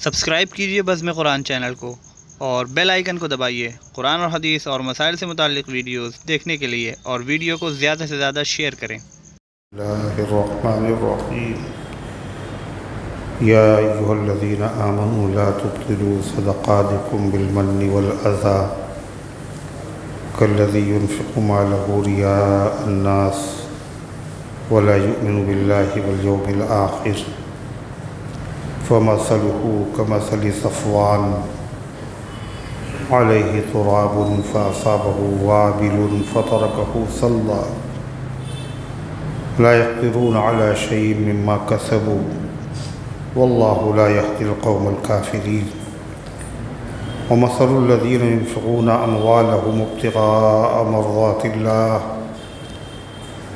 Subscribe کیجیے بزم قرآن channel کو اور بیل آئیکن کو دبائیے قرآن اور حدیث اور مسائل سے متعلق ویڈیوز دیکھنے کے لیے، اور ویڈیو کو زیادہ سے زیادہ شیئر کریں۔ اللہ الرحمن الرحیم یا ایہا الذین آمنوا لا تبطلوا صدقاتکم بالمن والأذى كالذی ينفق ماله رئاء الناس ولا يؤمن باللہ والیوم الآخر فمثله كمثل صفوان علیہ تراب فأصابه وابل فتركه صلدا لا يقدرون على شيء مما كسبوا والله لا يهدي القوم الكافرين ومثل الذين ينفقون أموالهم ابتغاء مرضات الله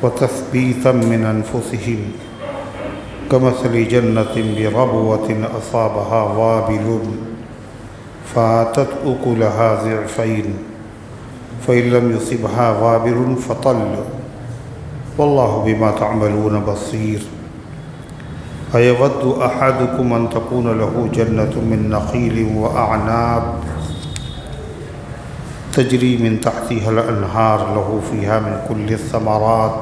وتثبيتا من أنفسهم كمثل جنة بربوة أصابها وابل فآتت أكلها ضعفين فإن لم يصبها وابل فطل والله بما تعملون بصير أيود أحدكم أن تكون له جنة من نخيل وأعناب تجري من تحتها الأنهار له فيها من كل الثمرات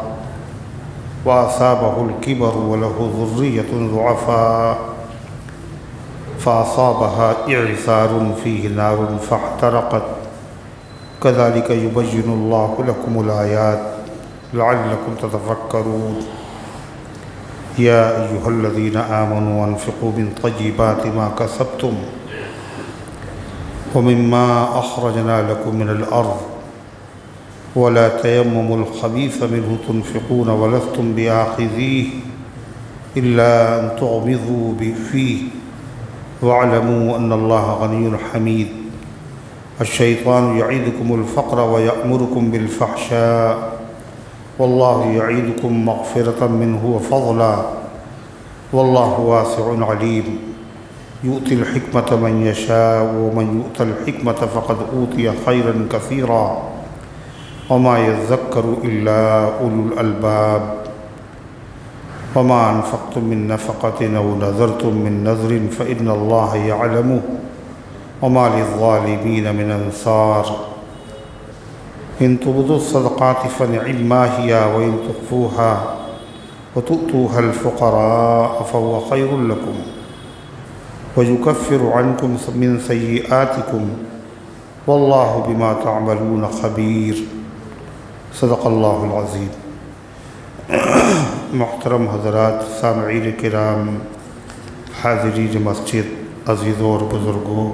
وأصابه الكبر وله ذرية ضعفاء فأصابها إعصار فيه نار فاحترقت كذلك يبين الله لكم الآيات لعلكم تتفكرون يا أيها الذين آمنوا أنفقوا من طيبات ما كسبتم ومما أخرجنا لكم من الأرض ولا تيمموا الخبيث منه تنفقون ولستم بآخذيه إلا أن تغمضوا فيه واعلموا أن الله غني حميد الشيطان يعيدكم الفقر ويأمركم بالفحشاء والله يعيدكم مغفرة منه وفضلا والله واسع عليم يؤتي الحكمة من يشاء ومن يؤت الحكمة فقد أوتي خيرا كثيرا وما يذكر إلا أولو الألباب وما أنفقتم من نفقة أو نذرتم من نذر فإن الله يعلمه وما للظالمين من أنصار إن تبدوا الصدقات فنعما هي وإن تخفوها وتؤتوها الفقراء فهو خير لكم ويكفر عنكم من سيئاتكم والله بما تعملون خبير صدق اللہ العظیم۔ محترم حضرات، سامعین کرام، حاضرین مسجد، عزیزوں اور بزرگوں،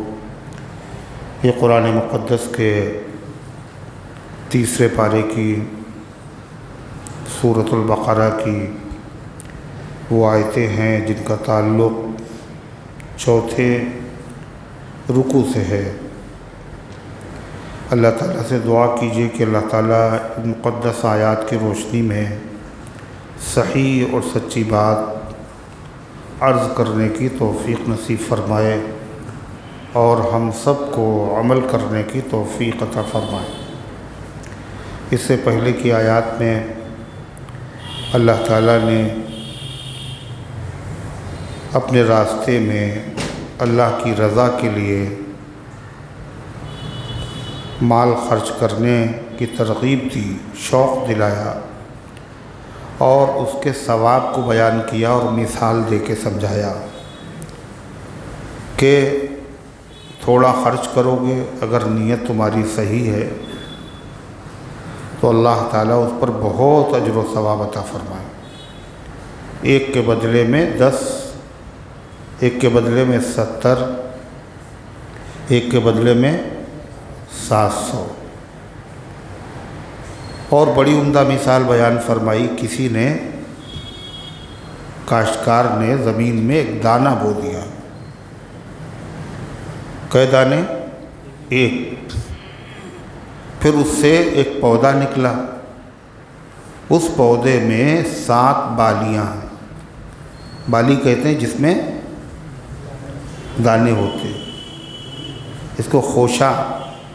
یہ قرآن مقدس کے تیسرے پارے کی سورۃ البقرہ کی وہ آیتیں ہیں جن کا تعلق چوتھے رکوع سے ہے۔ اللہ تعالیٰ سے دعا کیجیے کہ اللہ تعالیٰ ان مقدس آیات کی روشنی میں صحیح اور سچی بات عرض کرنے کی توفیق نصیب فرمائے اور ہم سب کو عمل کرنے کی توفیق عطا فرمائے۔ اس سے پہلے کی آیات میں اللہ تعالیٰ نے اپنے راستے میں اللہ کی رضا کے لیے مال خرچ کرنے کی ترغیب دی، شوق دلایا اور اس کے ثواب کو بیان کیا اور مثال دے کے سمجھایا کہ تھوڑا خرچ کرو گے، اگر نیت تمہاری صحیح ہے تو اللہ تعالیٰ اس پر بہت اجر و ثواب عطا فرمائے۔ ایک کے بدلے میں 10، ایک کے بدلے میں 70، ایک کے بدلے میں 700۔ اور بڑی عمدہ مثال بیان فرمائی، کسی نے، کاشتکار نے زمین میں ایک دانہ بو دیا۔ کئے دانے؟ ایک۔ پھر اس سے ایک پودا نکلا، اس پودے میں 7 بالیاں ہیں۔ بالی کہتے ہیں جس میں دانے ہوتے، اس کو خوشہ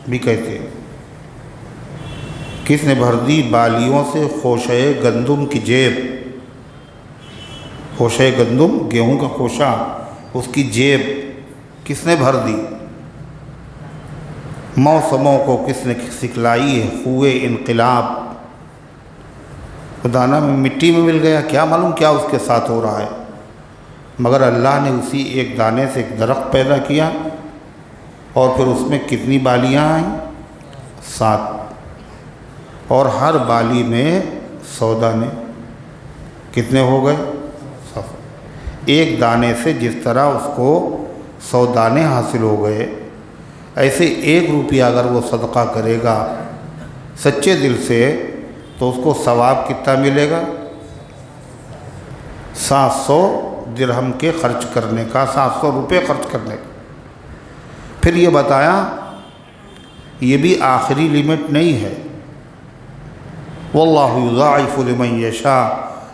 بھی کہتے ہیں۔ کس نے بھر دی بالیوں سے خوشہ گندم کی جیب، خوشہ گندم گیہوں کا خوشہ، اس کی جیب کس نے بھر دی؟ موسموں کو کس نے سکھلائی ہے خوئے انقلاب؟ دانہ میں مٹی میں مل گیا، کیا معلوم کیا اس کے ساتھ ہو رہا ہے، مگر اللہ نے اسی ایک دانے سے ایک درخت پیدا کیا، اور پھر اس میں کتنی بالیاں آئیں؟ 7، اور ہر بالی میں 100 دانے، کتنے ہو گئے؟ 7۔ ایک دانے سے جس طرح اس کو 100 دانے حاصل ہو گئے، ایسے 1 روپیہ اگر وہ صدقہ کرے گا سچے دل سے تو اس کو ثواب کتنا ملے گا؟ 700 درہم کے خرچ کرنے کا، 700 روپے خرچ کرنے کا۔ پھر یہ بتایا یہ بھی آخری لیمٹ نہیں ہے، واللہ یضاعف لمن یشاء،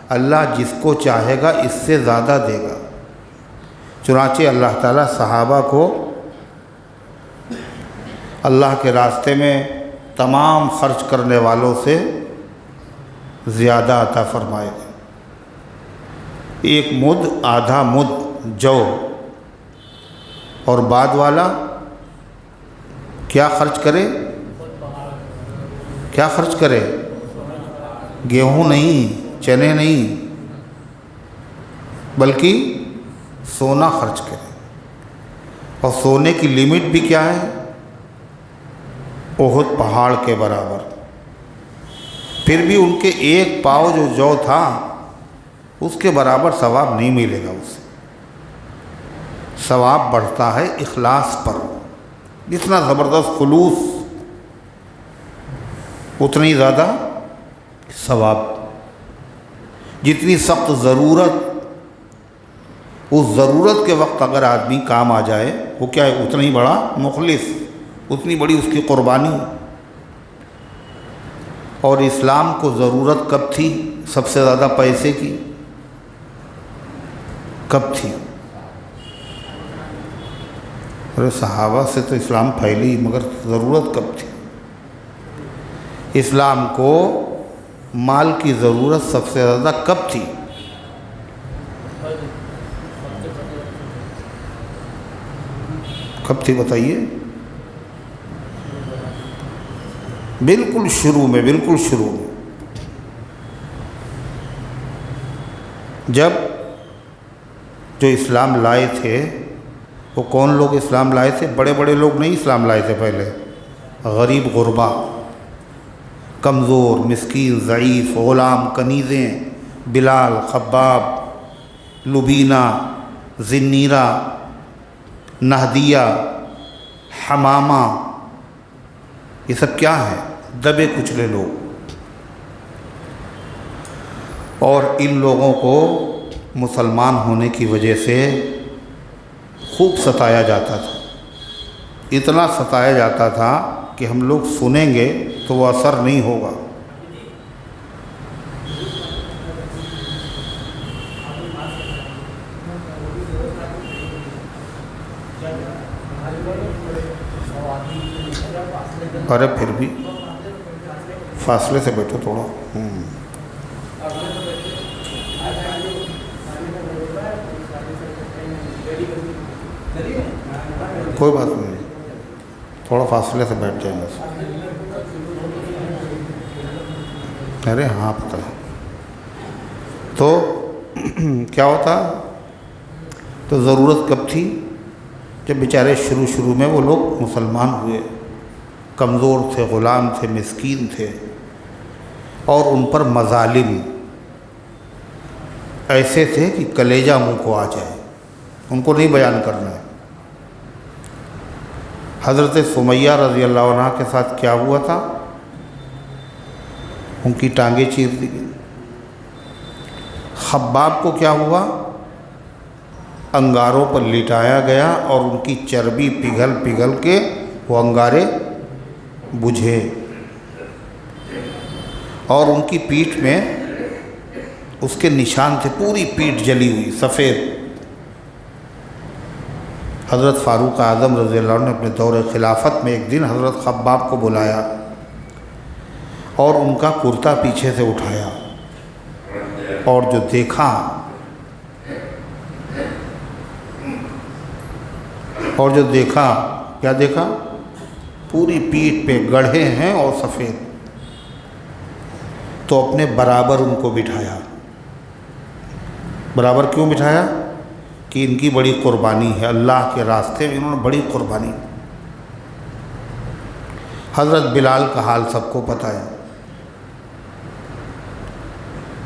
اللہ جس کو چاہے گا اس سے زیادہ دے گا۔ چنانچہ اللہ تعالیٰ صحابہ کو اللہ کے راستے میں تمام خرچ کرنے والوں سے زیادہ عطا فرمائے گا۔ 1 مد، آدھا مد جو، اور بعد والا کیا خرچ کرے؟ کیا خرچ کرے؟ گیہوں نہیں، چنے نہیں، بلکہ سونا خرچ کرے۔ اور سونے کی لیمٹ بھی کیا ہے؟ احد پہاڑ کے برابر۔ پھر بھی ان کے 1 پاؤ جو تھا اس کے برابر ثواب نہیں ملے گا، اسے ثواب بڑھتا ہے اخلاص پر۔ جتنا زبردست خلوص اتنی زیادہ ثواب، جتنی سخت ضرورت، اس ضرورت کے وقت اگر آدمی کام آ جائے وہ کیا ہے؟ اتنا ہی بڑا مخلص، اتنی بڑی اس کی قربانی۔ اور اسلام کو ضرورت کب تھی سب سے زیادہ پیسے کی؟ کب تھی؟ ارے صحابہ سے تو اسلام پھیلی، مگر ضرورت کب تھی؟ اسلام کو مال کی ضرورت سب سے زیادہ کب تھی؟ کب تھی بتائیے؟ بالکل شروع میں، بالکل شروع میں، جب جو اسلام لائے تھے وہ کون لوگ اسلام لائے تھے؟ بڑے بڑے لوگ نہیں اسلام لائے تھے پہلے، غریب غربا، کمزور، مسکین، ضعیف، غلام، کنیزیں، بلال، خباب، لبینہ، زنیرہ، نہدیہ، حمامہ، یہ سب کیا ہے؟ دبے کچلے لوگ۔ اور ان لوگوں کو مسلمان ہونے کی وجہ سے خوب ستایا جاتا تھا، اتنا ستایا جاتا تھا کہ ہم لوگ سنیں گے تو وہ اثر نہیں ہوگا۔ ارے پھر بھی فاصلے سے بیٹھو تھوڑا۔ کوئی بات نہیں، تھوڑا فاصلے سے بیٹھ جائیں بس۔ ارے ہاں پتہ ہے۔ تو کیا ہوتا؟ تو ضرورت کب تھی؟ جب بیچارے شروع میں وہ لوگ مسلمان ہوئے، کمزور تھے، غلام تھے، مسکین تھے، اور ان پر مظالم ایسے تھے کہ کلیجہ منہ کو آ جائے، ان کو نہیں بیان کرنا ہے۔ حضرت سمیہ رضی اللہ عنہ کے ساتھ کیا ہوا تھا؟ ان کی ٹانگیں چیر دی گئی۔ خباب کو کیا ہوا؟ انگاروں پر لٹایا گیا اور ان کی چربی پگھل پگھل کے وہ انگارے بجھے، اور ان کی پیٹھ میں اس کے نشان تھے، پوری پیٹھ جلی ہوئی سفید۔ حضرت فاروق اعظم رضی اللہ عنہ نے اپنے دور خلافت میں ایک دن حضرت خباب کو بلایا اور ان کا کرتا پیچھے سے اٹھایا، اور جو دیکھا اور جو دیکھا، کیا دیکھا؟ پوری پیٹھ پہ گڑھے ہیں اور سفید، تو اپنے برابر ان کو بٹھایا۔ برابر کیوں بٹھایا؟ کہ ان کی بڑی قربانی ہے، اللہ کے راستے میں انہوں نے بڑی قربانی۔ حضرت بلال کا حال سب کو پتہ ہے،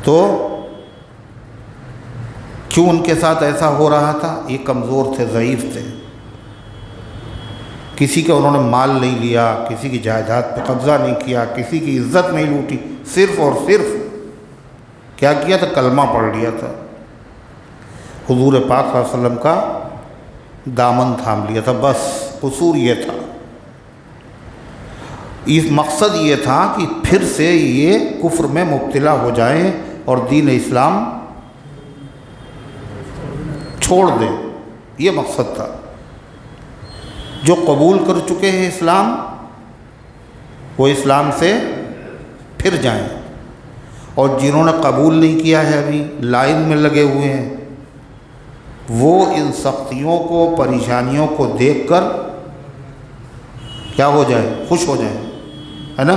تو کیوں ان کے ساتھ ایسا ہو رہا تھا؟ یہ کمزور تھے، ضعیف تھے، کسی کا انہوں نے مال نہیں لیا، کسی کی جائیداد پہ قبضہ نہیں کیا، کسی کی عزت نہیں لوٹی، صرف اور صرف کیا کیا تھا؟ کلمہ پڑھ لیا تھا، حضور پاک صلی اللہ علیہ وسلم کا دامن تھام لیا تھا، بس قصور یہ تھا۔ اس مقصد یہ تھا کہ پھر سے یہ کفر میں مبتلا ہو جائیں اور دین اسلام چھوڑ دیں، یہ مقصد تھا۔ جو قبول کر چکے ہیں اسلام، وہ اسلام سے پھر جائیں، اور جنہوں نے قبول نہیں کیا ہے ابھی لائن میں لگے ہوئے ہیں، وہ ان سختیوں کو، پریشانیوں کو دیکھ کر کیا ہو جائیں؟ خوش ہو جائیں، ہے نا؟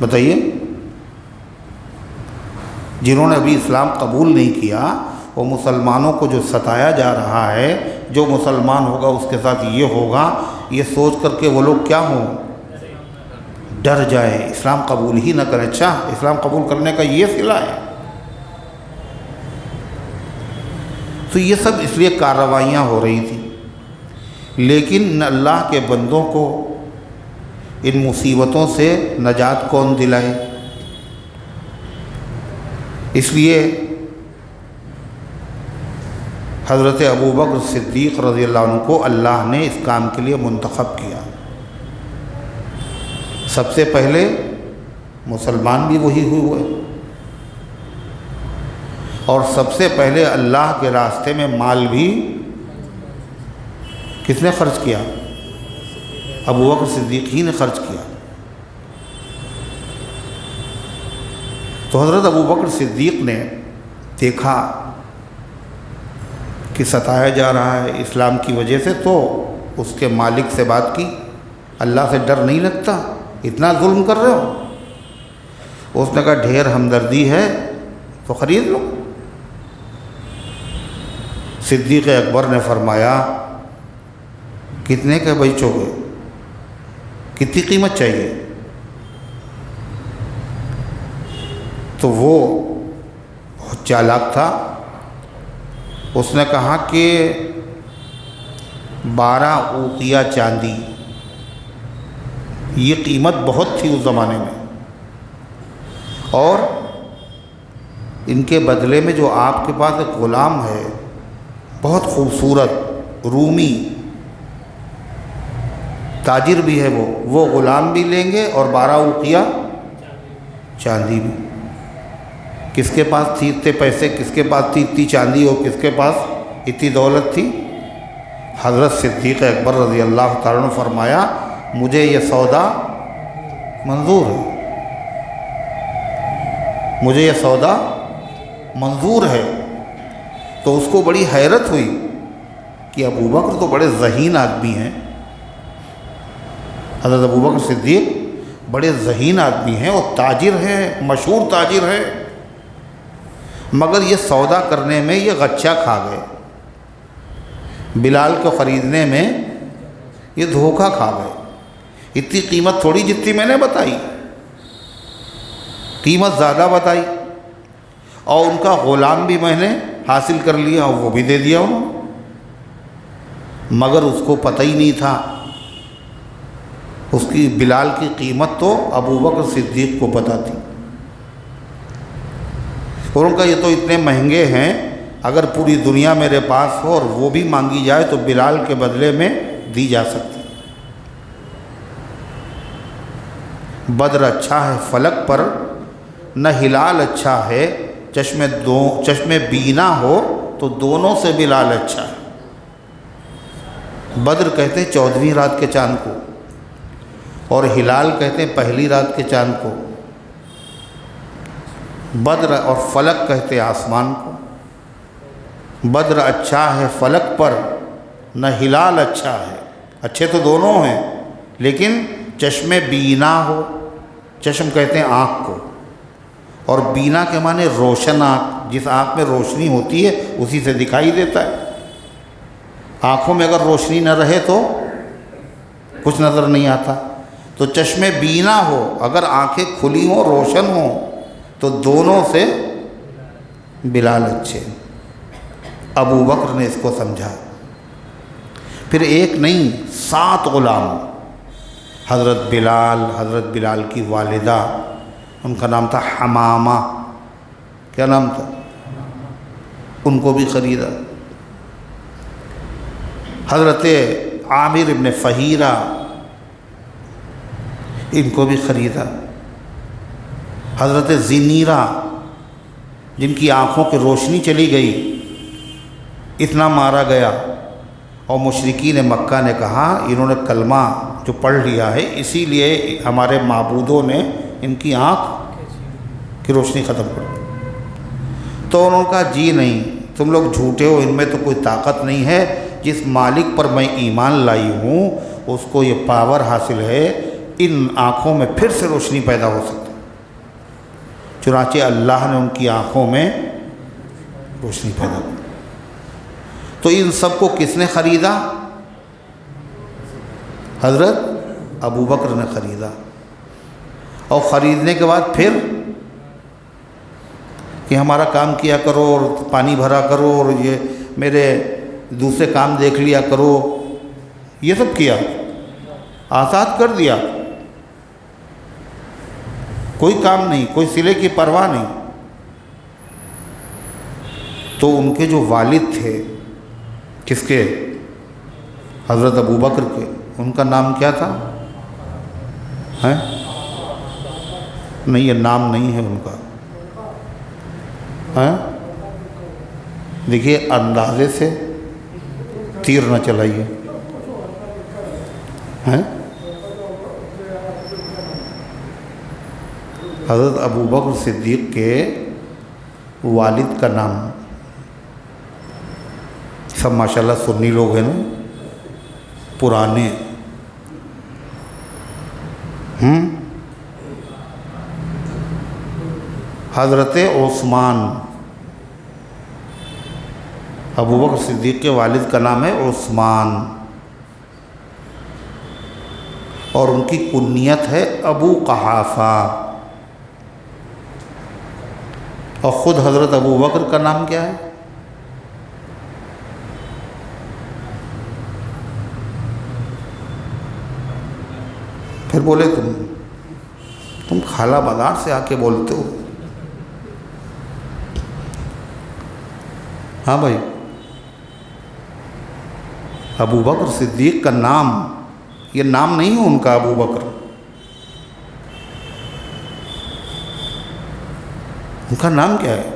بتائیے، جنہوں نے ابھی اسلام قبول نہیں کیا، وہ مسلمانوں کو جو ستایا جا رہا ہے، جو مسلمان ہوگا اس کے ساتھ یہ ہوگا، یہ سوچ کر کے وہ لوگ کیا ہوں؟ ڈر جائیں، اسلام قبول ہی نہ کریں۔ اچھا، اسلام قبول کرنے کا یہ صلہ ہے؟ تو یہ سب اس لیے کارروائیاں ہو رہی تھیں، لیکن اللہ کے بندوں کو ان مصیبتوں سے نجات کون دلائے؟ اس لیے حضرت ابوبکر صدیق رضی اللہ عنہ کو اللہ نے اس کام کے لیے منتخب کیا۔ سب سے پہلے مسلمان بھی وہی ہوئے، اور سب سے پہلے اللہ کے راستے میں مال بھی کس نے خرچ کیا؟ ابوبکر صدیق ہی نے خرچ کیا۔ تو حضرت ابوبکر صدیق نے دیکھا کہ ستایا جا رہا ہے اسلام کی وجہ سے، تو اس کے مالک سے بات کی، اللہ سے ڈر نہیں لگتا؟ اتنا ظلم کر رہے ہو؟ اس نے کہا ڈھیر ہمدردی ہے تو خرید لو۔ صدیق اکبر نے فرمایا کتنے کے بیچو گے؟ کتنی قیمت چاہیے؟ تو وہ بہت چالاک تھا، اس نے کہا کہ 12 اوقیہ چاندی، یہ قیمت بہت تھی اس زمانے میں، اور ان کے بدلے میں جو آپ کے پاس ایک غلام ہے بہت خوبصورت رومی تاجر بھی ہے، وہ غلام بھی لیں گے اور 12 اوقیہ چاندی بھی۔ کس کے پاس تھی اتنے پیسے، کس کے پاس تھی اتنی چاندی، اور کس کے پاس اتنی دولت تھی؟ حضرت صدیق اکبر رضی اللہ تعالیٰ نے فرمایا مجھے یہ سودا منظور ہے، مجھے یہ سودا منظور ہے۔ تو اس کو بڑی حیرت ہوئی کہ ابوبکر تو بڑے ذہین آدمی ہیں، حضرت ابوبکر صدیق بڑے ذہین آدمی ہیں اور تاجر ہیں، مشہور تاجر ہیں، مگر یہ سودا کرنے میں یہ غچہ کھا گئے، بلال کو خریدنے میں یہ دھوکہ کھا گئے۔ اتنی قیمت تھوڑی جتنی میں نے بتائی، قیمت زیادہ بتائی، اور ان کا غلام بھی میں نے حاصل کر لیا اور وہ بھی دے دیا انہوں نے، مگر اس کو پتہ ہی نہیں تھا اس کی بلال کی قیمت تو ابوبکر صدیق کو پتہ تھی، اور ان کا یہ تو اتنے مہنگے ہیں، اگر پوری دنیا میرے پاس ہو اور وہ بھی مانگی جائے تو بلال کے بدلے میں دی جا سکتی۔ بدر اچھا ہے فلک پر، نہ ہلال اچھا ہے، چشم بینا ہو تو دونوں سے بلال اچھا ہے۔ بدر کہتے ہیں 14ویں رات کے چاند کو، اور ہلال کہتے ہیں پہلی رات کے چاند کو۔ بدر اور فلک کہتے ہیں آسمان کو۔ بدر اچھا ہے فلک پر، نہ ہلال اچھا ہے، اچھے تو دونوں ہیں، لیکن چشم بینا ہو، چشم کہتے ہیں آنکھ کو، اور بینا کے معنی روشن آنکھ، جس آنکھ میں روشنی ہوتی ہے اسی سے دکھائی دیتا ہے۔ آنکھوں میں اگر روشنی نہ رہے تو کچھ نظر نہیں آتا۔ تو چشم بینا ہو، اگر آنکھیں کھلی ہوں روشن ہوں تو دونوں سے بلال اچھے۔ ابو بکر نے اس کو سمجھا، پھر ایک نہیں 7 غلام، حضرت بلال کی والدہ، ان کا نام تھا حمامہ، کیا نام تھا؟ ان کو بھی خریدا۔ حضرت عامر ابن فہیرہ، ان کو بھی خریدا۔ حضرت زنیرہ، جن کی آنکھوں کی روشنی چلی گئی، اتنا مارا گیا، اور مشرکین مکہ نے کہا انہوں نے کلمہ جو پڑھ لیا ہے اسی لیے ہمارے معبودوں نے ان کی آنکھ کی روشنی ختم کر دی۔ تو انہوں نے کہا جی نہیں، تم لوگ جھوٹے ہو، ان میں تو کوئی طاقت نہیں ہے، جس مالک پر میں ایمان لائی ہوں اس کو یہ پاور حاصل ہے، ان آنکھوں میں پھر سے روشنی پیدا ہو سکتی۔ چنانچہ اللہ نے ان کی آنکھوں میں روشنی پیدا کی۔ تو ان سب کو کس نے خریدا؟ حضرت ابو بکر نے خریدا، اور خریدنے کے بعد پھر کہ ہمارا کام کیا کرو اور پانی بھرا کرو اور یہ میرے دوسرے کام دیکھ لیا کرو، یہ سب کیا، آزاد کر دیا، کوئی کام نہیں، کوئی صلے کی پرواہ نہیں۔ تو ان کے جو والد تھے، کس کے؟ حضرت ابو بکر کے، ان کا نام کیا تھا؟ نہیں، یہ نام نہیں ہے ان کا۔ دیکھیے اندازے سے تیر نہ چلائیے۔ حضرت ابو بکر صدیق کے والد کا نام، سب ماشاءاللہ سنی لوگ ہیں نا، پرانے، حضرت عثمان، ابو بکر صدیق کے والد کا نام ہے عثمان، اور ان کی کنیت ہے ابو قحافہ، اور خود حضرت ابو بکر کا نام کیا ہے؟ پھر بولے تم خالہ بازار سے آ کے بولتے ہو۔ ہاں بھائی، ابو بکر صدیق کا نام، یہ نام نہیں ہے ان کا ابو بکر، ان کا نام کیا ہے؟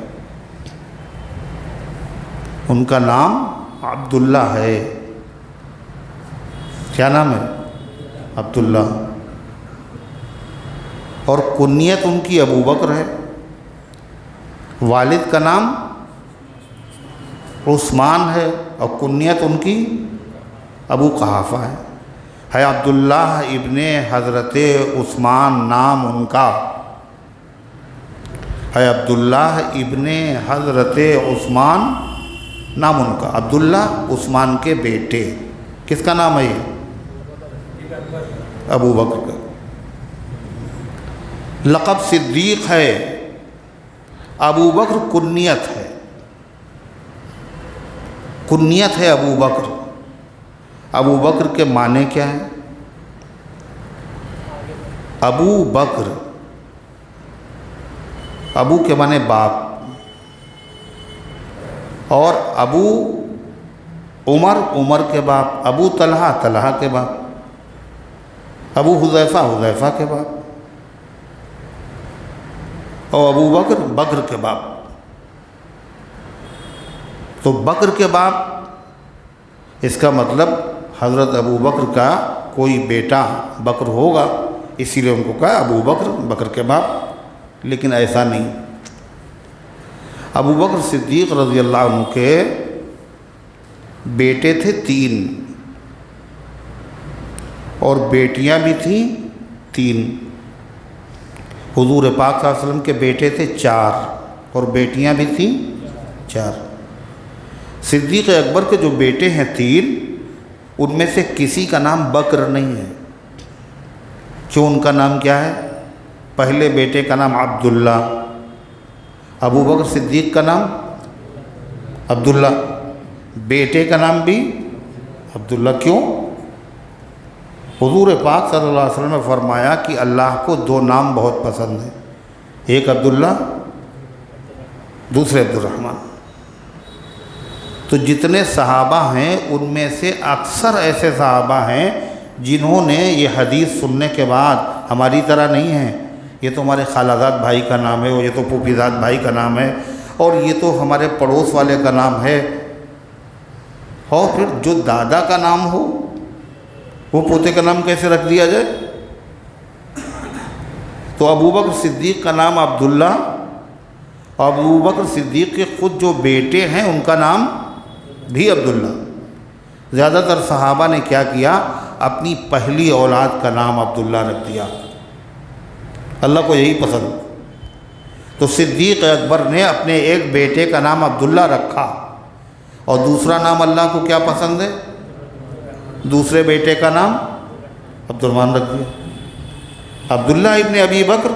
ان کا نام عبداللہ ہے۔ کیا نام ہے؟ عبداللہ، اور کنیت ان کی ابو بکر ہے، والد کا نام عثمان ہے، اور کنیت ان کی ابو قحافہ ہے عبداللہ ابن حضرت عثمان نام ان کا ہے، عبداللہ ابن حضرت عثمان نام ان کا، عبداللہ عثمان کے بیٹے، کس کا نام ہے یہ؟ ابو بکر کا۔ لقب صدیق ہے، ابو بکر کنیت ہے، کنیت ہے ابو بکر۔ ابو بکر کے معنی کیا ہے؟ ابو بکر، ابو کے معنی باپ، اور ابو عمر، عمر کے باپ، ابو طلحہ، طلحہ کے باپ، ابو حذیفہ، حذیفہ کے باپ، اور ابو بکر، بکر کے باپ۔ تو بکر کے باپ، اس کا مطلب حضرت ابو بکر کا کوئی بیٹا بکر ہوگا، اسی لیے ان کو کہا ابو بکر، بکر کے باپ، لیکن ایسا نہیں۔ ابو بکر صدیق رضی اللہ عنہ کے بیٹے تھے 3 اور بیٹیاں بھی تھیں 3۔ حضور پاک صلی اللہ علیہ وسلم کے بیٹے تھے 4 اور بیٹیاں بھی تھیں 4۔ صدیق اکبر کے جو بیٹے ہیں 3، ان میں سے کسی کا نام بکر نہیں ہے۔ کیوں؟ ان کا نام کیا ہے؟ پہلے بیٹے کا نام عبداللہ، ابو بکر صدیق کا نام عبداللہ، بیٹے کا نام بھی عبداللہ۔ کیوں؟ حضور پاک صلی اللہ علیہ وسلم نے فرمایا کہ اللہ کو 2 نام بہت پسند ہیں، ایک عبداللہ، دوسرے عبدالرحمن۔ تو جتنے صحابہ ہیں ان میں سے اکثر ایسے صحابہ ہیں جنہوں نے یہ حدیث سننے کے بعد ہماری طرح نہیں ہیں، یہ تو ہمارے خالازاد بھائی کا نام ہے، اور یہ تو پھوپھیزاد بھائی کا نام ہے، اور یہ تو ہمارے پڑوس والے کا نام ہے، اور پھر جو دادا کا نام ہو وہ پوتے کا نام کیسے رکھ دیا جائے؟ تو ابو بکر صدیق کا نام عبداللہ، اور ابو بکر صدیق کے خود جو بیٹے ہیں ان کا نام بھی عبداللہ۔ زیادہ تر صحابہ نے کیا کیا؟ اپنی پہلی اولاد کا نام عبداللہ رکھ دیا، اللہ کو یہی پسند۔ تو صدیق اکبر نے اپنے ایک بیٹے کا نام عبداللہ رکھا، اور دوسرا نام اللہ کو کیا پسند ہے؟ دوسرے بیٹے کا نام عبدالرحمن رکھ دیا۔ عبداللہ ابن ابی بکر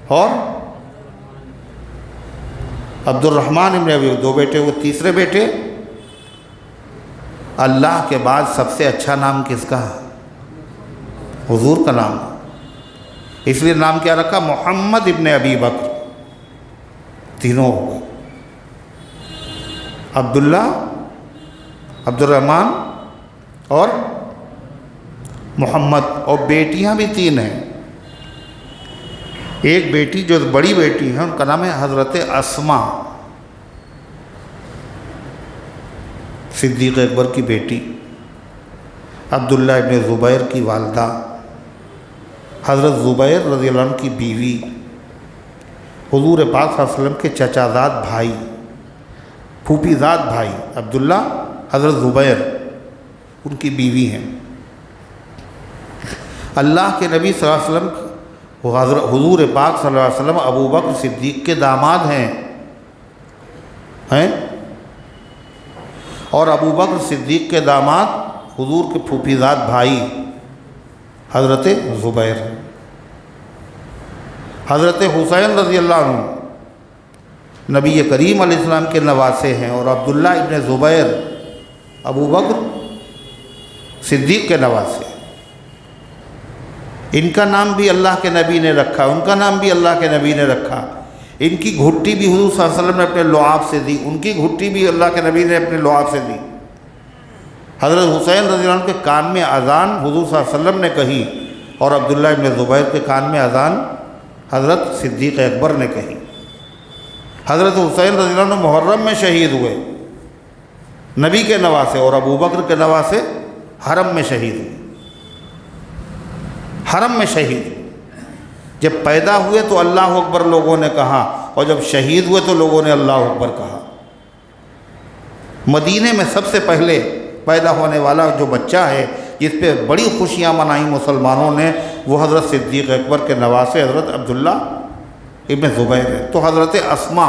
اور عبدالرحمن ابن ابی بکر، 2 بیٹے ہوئے، تیسرے بیٹے۔ اللہ کے بعد سب سے اچھا نام کس کا ہے؟ حضور کا نام، اس لیے نام کیا رکھا؟ محمد ابن ابی بکر۔ تینوں ہو گئے، عبداللہ، عبدالرحمن اور محمد۔ اور بیٹیاں بھی 3 ہیں۔ ایک بیٹی جو بڑی بیٹی ہے ان کا نام ہے حضرت اسما، صدیق اکبر کی بیٹی، عبداللہ ابن زبیر کی والدہ، حضرت زبیر رضی اللہ عنہ کی بیوی، حضور پاک صلی اللہ علیہ وسلم کے چچا زاد بھائی، پھوپھی زاد بھائی عبداللہ، حضرت زبیر ان کی بیوی ہیں۔ اللہ کے نبی صلی اللہ علیہ وسلم حضور پاک صلی اللہ علیہ وسلم ابو بکر صدیق کے داماد ہیں، اور ابو بکر صدیق کے داماد حضور کے پھوپھی زاد بھائی حضرت زبیر۔ حضرت حسین رضی اللہ عنہ نبی کریم علیہ السلام کے نواسے ہیں، اور عبداللہ ابن زبیر ابو بکر صدیق کے نواسے۔ ان کا نام بھی اللہ کے نبی نے رکھا، ان کا نام بھی اللہ کے نبی نے رکھا۔ ان کی گھٹی بھی حضور صلی اللہ علیہ وسلم نے اپنے لعاب سے دی، ان کی گھٹی بھی اللہ کے نبی نے اپنے لعاب سے دی۔ حضرت حسین رضی اللہ عنہ کے کان میں اذان حضور صلی اللہ علیہ وسلم نے کہی، اور عبداللہ ابن زبیر کے کان میں اذان حضرت صدیق اکبر نے کہی۔ حضرت حسین رضی اللہ عنہ محرم میں شہید ہوئے، نبی کے نواسے، اور ابو بکر کے نواسے حرم میں شہید ہوئے، حرم میں شہید۔ جب پیدا ہوئے تو اللہ اکبر لوگوں نے کہا، اور جب شہید ہوئے تو لوگوں نے اللہ اکبر کہا۔ مدینے میں سب سے پہلے پیدا ہونے والا جو بچہ ہے جس پہ بڑی خوشیاں منائیں مسلمانوں نے، وہ حضرت صدیق اکبر کے نواسے حضرت عبداللہ ابن زبیر ہے۔ تو حضرت اسما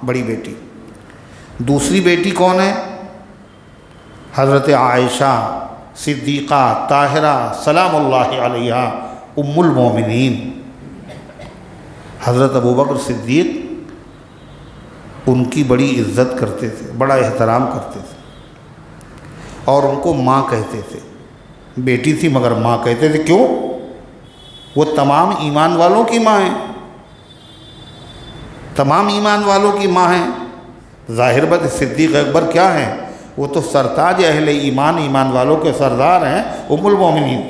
بڑی بیٹی۔ دوسری بیٹی کون ہے؟ حضرت عائشہ صدیقہ طاہرہ سلام اللہ علیہا ام المومنین۔ حضرت ابوبکر صدیق ان کی بڑی عزت کرتے تھے، بڑا احترام کرتے تھے، اور ان کو ماں کہتے تھے۔ بیٹی تھی مگر ماں کہتے تھے۔ کیوں؟ وہ تمام ایمان والوں کی ماں ہیں، تمام ایمان والوں کی ماں ہیں۔ ظاہر بات صدیق اکبر کیا ہیں؟ وہ تو سرتاج اہل ایمان، ایمان والوں کے سردار ہیں، ام المومنین۔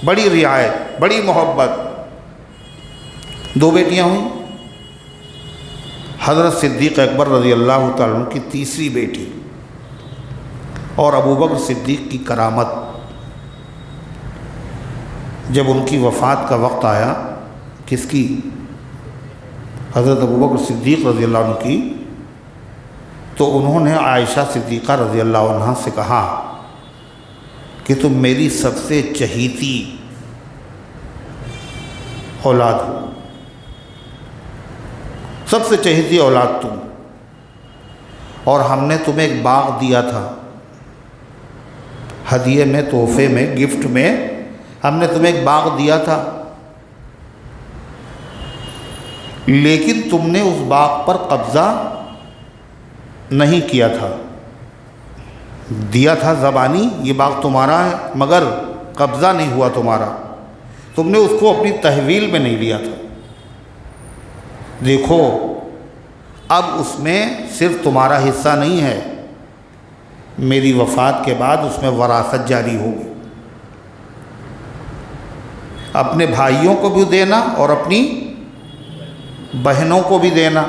بڑی رعایت، بڑی محبت۔ 2 بیٹیاں ہوئیں۔ حضرت صدیق اکبر رضی اللہ تعالیٰ عنہ کی تیسری بیٹی، اور ابوبکر صدیق کی کرامت، جب ان کی وفات کا وقت آیا، کس کی؟ حضرت ابوبکر صدیق رضی اللہ عنہ کی، تو انہوں نے عائشہ صدیقہ رضی اللہ عنہا سے کہا کہ تم میری سب سے چہیتی اولاد ہو، سب سے چہیتی اولاد تم، اور ہم نے تمہیں ایک باغ دیا تھا ہدیے میں، تحفے میں، گفٹ میں ہم نے تمہیں ایک باغ دیا تھا، لیکن تم نے اس باغ پر قبضہ نہیں کیا تھا، دیا تھا زبانی یہ باغ تمہارا ہے مگر قبضہ نہیں ہوا تمہارا، تم نے اس کو اپنی تحویل میں نہیں لیا تھا۔ دیکھو اب اس میں صرف تمہارا حصہ نہیں ہے، میری وفات کے بعد اس میں وراثت جاری ہوگی، اپنے بھائیوں کو بھی دینا اور اپنی بہنوں کو بھی دینا،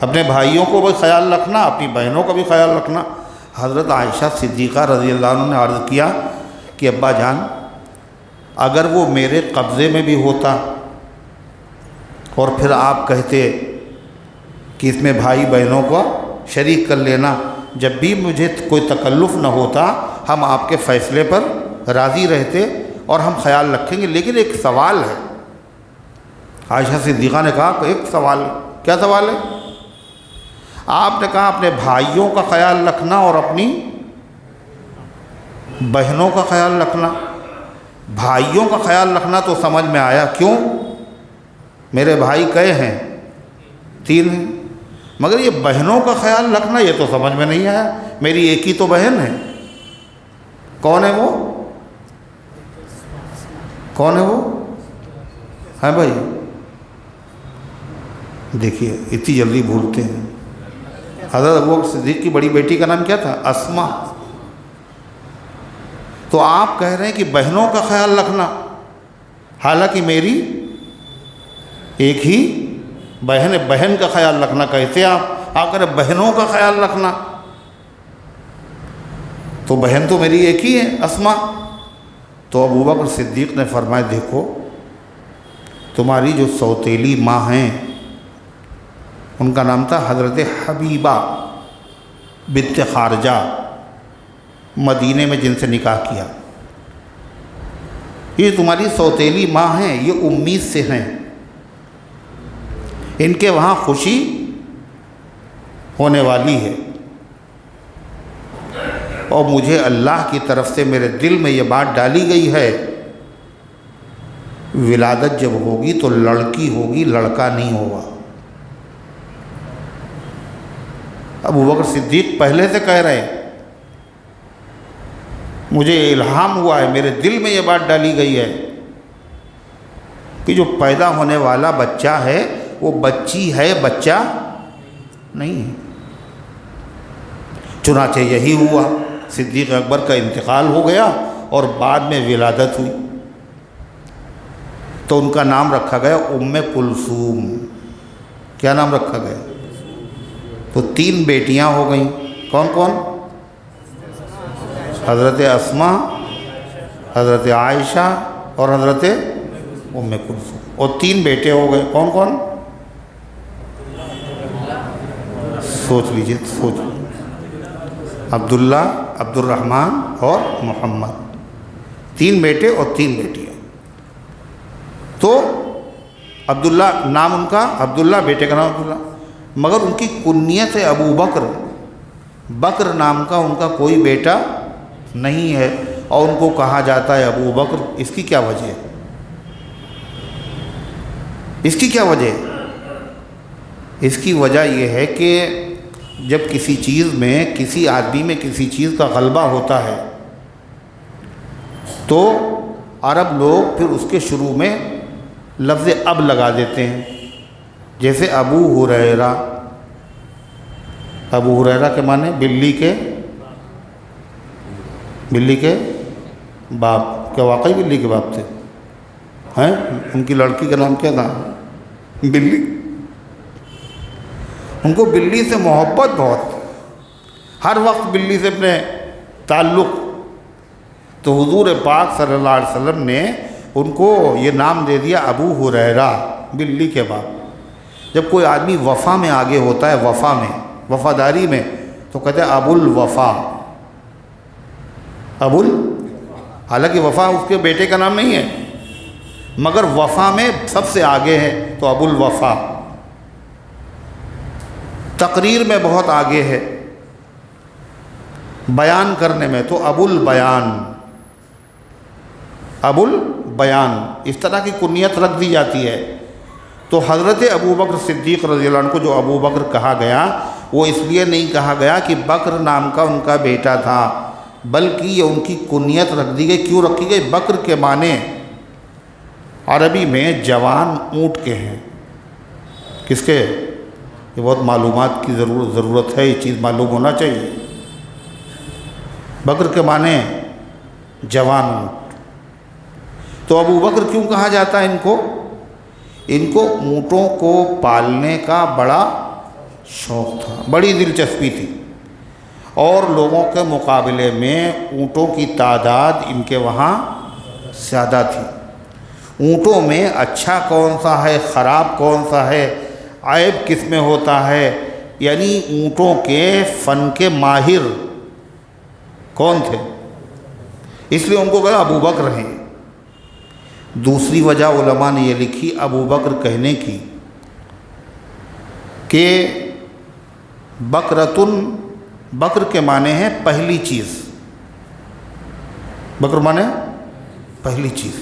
اپنے بھائیوں کو بھی خیال رکھنا، اپنی بہنوں کا بھی خیال رکھنا۔ حضرت عائشہ صدیقہ رضی اللہ عنہ نے عرض کیا کہ ابا جان اگر وہ میرے قبضے میں بھی ہوتا اور پھر آپ کہتے کہ اس میں بھائی بہنوں کو شریک کر لینا، جب بھی مجھے کوئی تکلف نہ ہوتا ہم آپ کے فیصلے پر راضی رہتے اور ہم خیال رکھیں گے، لیکن ایک سوال ہے۔ عائشہ صدیقہ نے کہا کہ ایک سوال، کیا سوال ہے؟ آپ نے کہا اپنے بھائیوں کا خیال رکھنا اور اپنی بہنوں کا خیال رکھنا۔ بھائیوں کا خیال رکھنا تو سمجھ میں آیا، کیوں؟ میرے بھائی کئے ہیں؟ 3 ہیں، مگر یہ بہنوں کا خیال رکھنا یہ تو سمجھ میں نہیں آیا، میری ایک ہی تو بہن ہے۔ کون ہے وہ؟ کون ہے وہ؟ ہے بھائی؟ دیکھیے اتنی جلدی بھولتے ہیں۔ حضرت ابوبکر صدیق کی بڑی بیٹی کا نام کیا تھا؟ اسما۔ تو آپ کہہ رہے ہیں کہ بہنوں کا خیال رکھنا، حالانکہ میری ایک ہی بہن ہے، بہن کا خیال رکھنا کہتے آپ کہہ رہے بہنوں کا خیال رکھنا، تو بہن تو میری ایک ہی ہے اسما۔ تو ابوبکر صدیق نے فرمایا دیکھو تمہاری جو سوتیلی ماں ہیں ان کا نام تھا حضرت حبیبہ بنت خارجہ، مدینے میں جن سے نکاح کیا، یہ تمہاری سوتیلی ماں ہیں، یہ امید سے ہیں، ان کے وہاں خوشی ہونے والی ہے، اور مجھے اللہ کی طرف سے میرے دل میں یہ بات ڈالی گئی ہے ولادت جب ہوگی تو لڑکی ہوگی، لڑکا نہیں ہوگا۔ ابوبکر صدیق پہلے سے کہہ رہے ہیں مجھے الہام ہوا ہے، میرے دل میں یہ بات ڈالی گئی ہے کہ جو پیدا ہونے والا بچہ ہے وہ بچی ہے، بچہ نہیں ہے۔ چنانچہ یہی ہوا، صدیق اکبر کا انتقال ہو گیا اور بعد میں ولادت ہوئی، تو ان کا نام رکھا گیا ام کلثوم۔ کیا نام رکھا گیا؟ تو 3 بیٹیاں ہو گئیں، کون کون؟ حضرت اسما، حضرت عائشہ اور حضرت ام کلثوم، اور 3 بیٹے ہو گئے، کون کون؟ سوچ لیجئے، سوچ لیجئے، عبداللہ، عبد الرحمن اور محمد، 3 بیٹے اور 3 بیٹیاں۔ تو عبداللہ نام ان کا، عبداللہ بیٹے کا نام عبداللہ، مگر ان کی کنیت ہے ابو بکر، بکر نام کا ان کا کوئی بیٹا نہیں ہے، اور ان کو کہا جاتا ہے ابو بکر۔ اس کی کیا وجہ ہے؟ اس کی کیا وجہ ہے؟ اس کی وجہ یہ ہے کہ جب کسی چیز میں، کسی آدمی میں کسی چیز کا غلبہ ہوتا ہے تو عرب لوگ پھر اس کے شروع میں لفظ اب لگا دیتے ہیں، جیسے ابو ہریرہ۔ ابو ہریرہ کے معنی بلی کے باپ۔ کیا واقعی بلی کے باپ تھے؟ ہیں؟ ان کی لڑکی کا نام کیا تھا؟ بلی۔ ان کو بلی سے محبت بہت، ہر وقت بلی سے اپنے تعلق، تو حضور پاک صلی اللہ علیہ وسلم نے ان کو یہ نام دے دیا ابو ہریرہ، بلی کے باپ۔ جب کوئی آدمی وفا میں آگے ہوتا ہے، وفا میں وفاداری میں، تو کہتے ہیں ابو الوفا، حالانکہ وفا اس کے بیٹے کا نام نہیں ہے، مگر وفا میں سب سے آگے ہے تو ابو الوفا، تقریر میں بہت آگے ہے، بیان کرنے میں تو ابو البیان، اس طرح کی کنیت رکھ دی جاتی ہے۔ تو حضرت ابوبکر صدیق رضی اللہ عنہ کو جو ابو بکر کہا گیا، وہ اس لیے نہیں کہا گیا کہ بکر نام کا ان کا بیٹا تھا، بلکہ یہ ان کی کنیت رکھ دی گئی۔ کیوں رکھی گئی؟ بکر کے معنی عربی میں جوان اونٹ کے ہیں۔ کس کے؟ یہ بہت معلومات کی ضرورت ہے، یہ چیز معلوم ہونا چاہیے۔ بکر کے معنی جوان اونٹ۔ تو ابو بکر کیوں کہا جاتا ہے ان کو اونٹوں کو پالنے کا بڑا شوق تھا، بڑی دلچسپی تھی، اور لوگوں کے مقابلے میں اونٹوں کی تعداد ان کے وہاں زیادہ تھی۔ اونٹوں میں اچھا کون سا ہے، خراب کون سا ہے، عیب کس میں ہوتا ہے، یعنی اونٹوں کے فن کے ماہر کون تھے، اس لیے ان کو کہا ابو بکر ہیں۔ دوسری وجہ علماء نے یہ لکھی ابو بکر کہنے کی کہ بکر کے معنی ہے پہلی چیز، بکر معنی پہلی چیز۔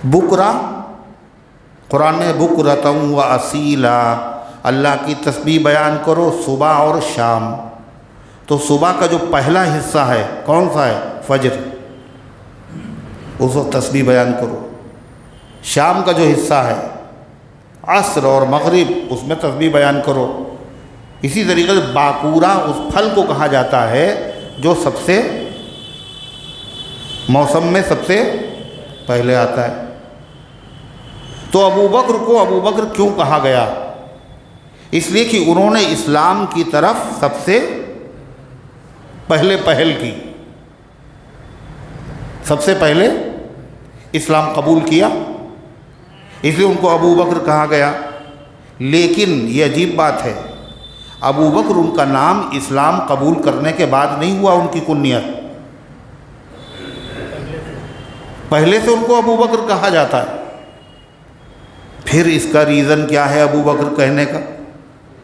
بکرا، قرآن میں بکرتم و اصیلا، اللہ کی تسبیح بیان کرو صبح اور شام۔ تو صبح کا جو پہلا حصہ ہے کون سا ہے؟ فجر، اس وقت تسبیح بیان کرو۔ شام کا جو حصہ ہے عصر اور مغرب، اس میں تسبیح بیان کرو۔ اسی طریقے سے باکورہ اس پھل کو کہا جاتا ہے جو سب سے موسم میں سب سے پہلے آتا ہے۔ تو ابو بکر کو ابو بکر کیوں کہا گیا؟ اس لیے کہ انہوں نے اسلام کی طرف سب سے پہلے پہل کی، سب سے پہلے اسلام قبول کیا، اس لیے ان کو ابو بکر کہا گیا۔ لیکن یہ عجیب بات ہے، ابو بکر ان کا نام اسلام قبول کرنے کے بعد نہیں ہوا، ان کی کنیت پہلے سے ان کو ابو بکر کہا جاتا ہے۔ پھر اس کا ریزن کیا ہے ابو بکر کہنے کا؟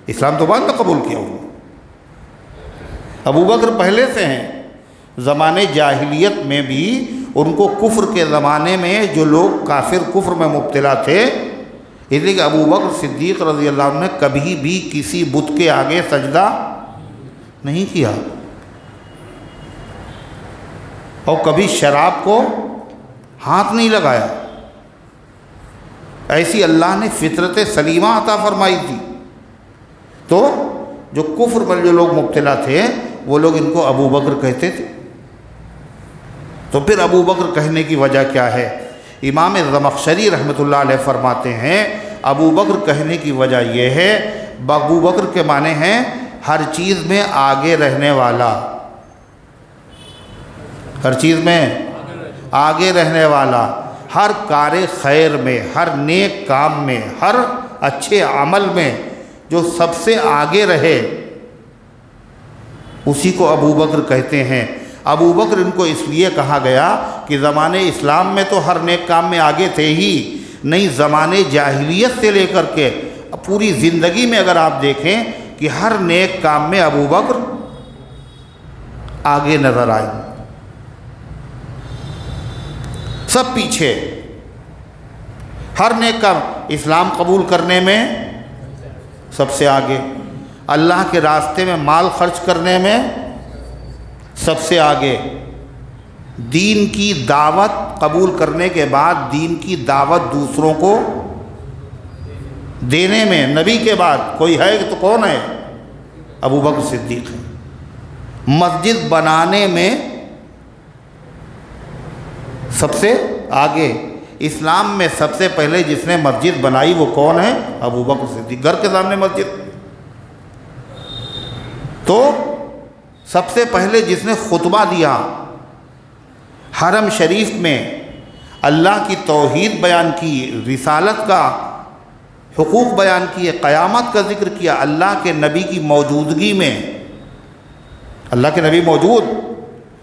اسلام تو بعد میں قبول کیا انہوں نے، ابو بکر پہلے سے ہیں۔ زمانے جاہلیت میں بھی ان کو کفر کے زمانے میں جو لوگ کافر کفر میں مبتلا تھے، اس لیے کہ ابو بکر صدیق رضی اللہ عنہ نے کبھی بھی کسی بت کے آگے سجدہ نہیں کیا، اور کبھی شراب کو ہاتھ نہیں لگایا۔ ایسی اللہ نے فطرت سلیمہ عطا فرمائی تھی۔ تو جو کفر میں جو لوگ مبتلا تھے وہ لوگ ان کو ابو بکر کہتے تھے۔ تو پھر ابو بکر کہنے کی وجہ کیا ہے؟ امام زمخشری رحمۃ اللہ علیہ فرماتے ہیں ابو بکر کہنے کی وجہ یہ ہے، ابو بکر کے معنی ہیں ہر چیز میں آگے رہنے والا، ہر چیز میں آگے رہنے والا، ہر کار خیر میں، ہر نیک کام میں، ہر اچھے عمل میں جو سب سے آگے رہے اسی کو ابو بکر کہتے ہیں۔ ابو بکر ان کو اس لیے کہا گیا کہ زمانے اسلام میں تو ہر نیک کام میں آگے تھے ہی نہیں، زمانے جاہلیت سے لے کر کے پوری زندگی میں اگر آپ دیکھیں کہ ہر نیک کام میں ابو بکر آگے نظر آئیں، سب پیچھے۔ ہر نیک کام، اسلام قبول کرنے میں سب سے آگے، اللہ کے راستے میں مال خرچ کرنے میں سب سے آگے، دین کی دعوت قبول کرنے کے بعد دین کی دعوت دوسروں کو دینے میں، نبی کے بعد کوئی ہے تو کون ہے؟ ابو بکر صدیق ہے۔ مسجد بنانے میں سب سے آگے، اسلام میں سب سے پہلے جس نے مسجد بنائی وہ کون ہے؟ ابو بکر صدیق، گھر کے سامنے مسجد۔ تو سب سے پہلے جس نے خطبہ دیا حرم شریف میں، اللہ کی توحید بیان کی، رسالت کا حقوق بیان کیے، قیامت کا ذکر کیا، اللہ کے نبی کی موجودگی میں۔ اللہ کے نبی موجود،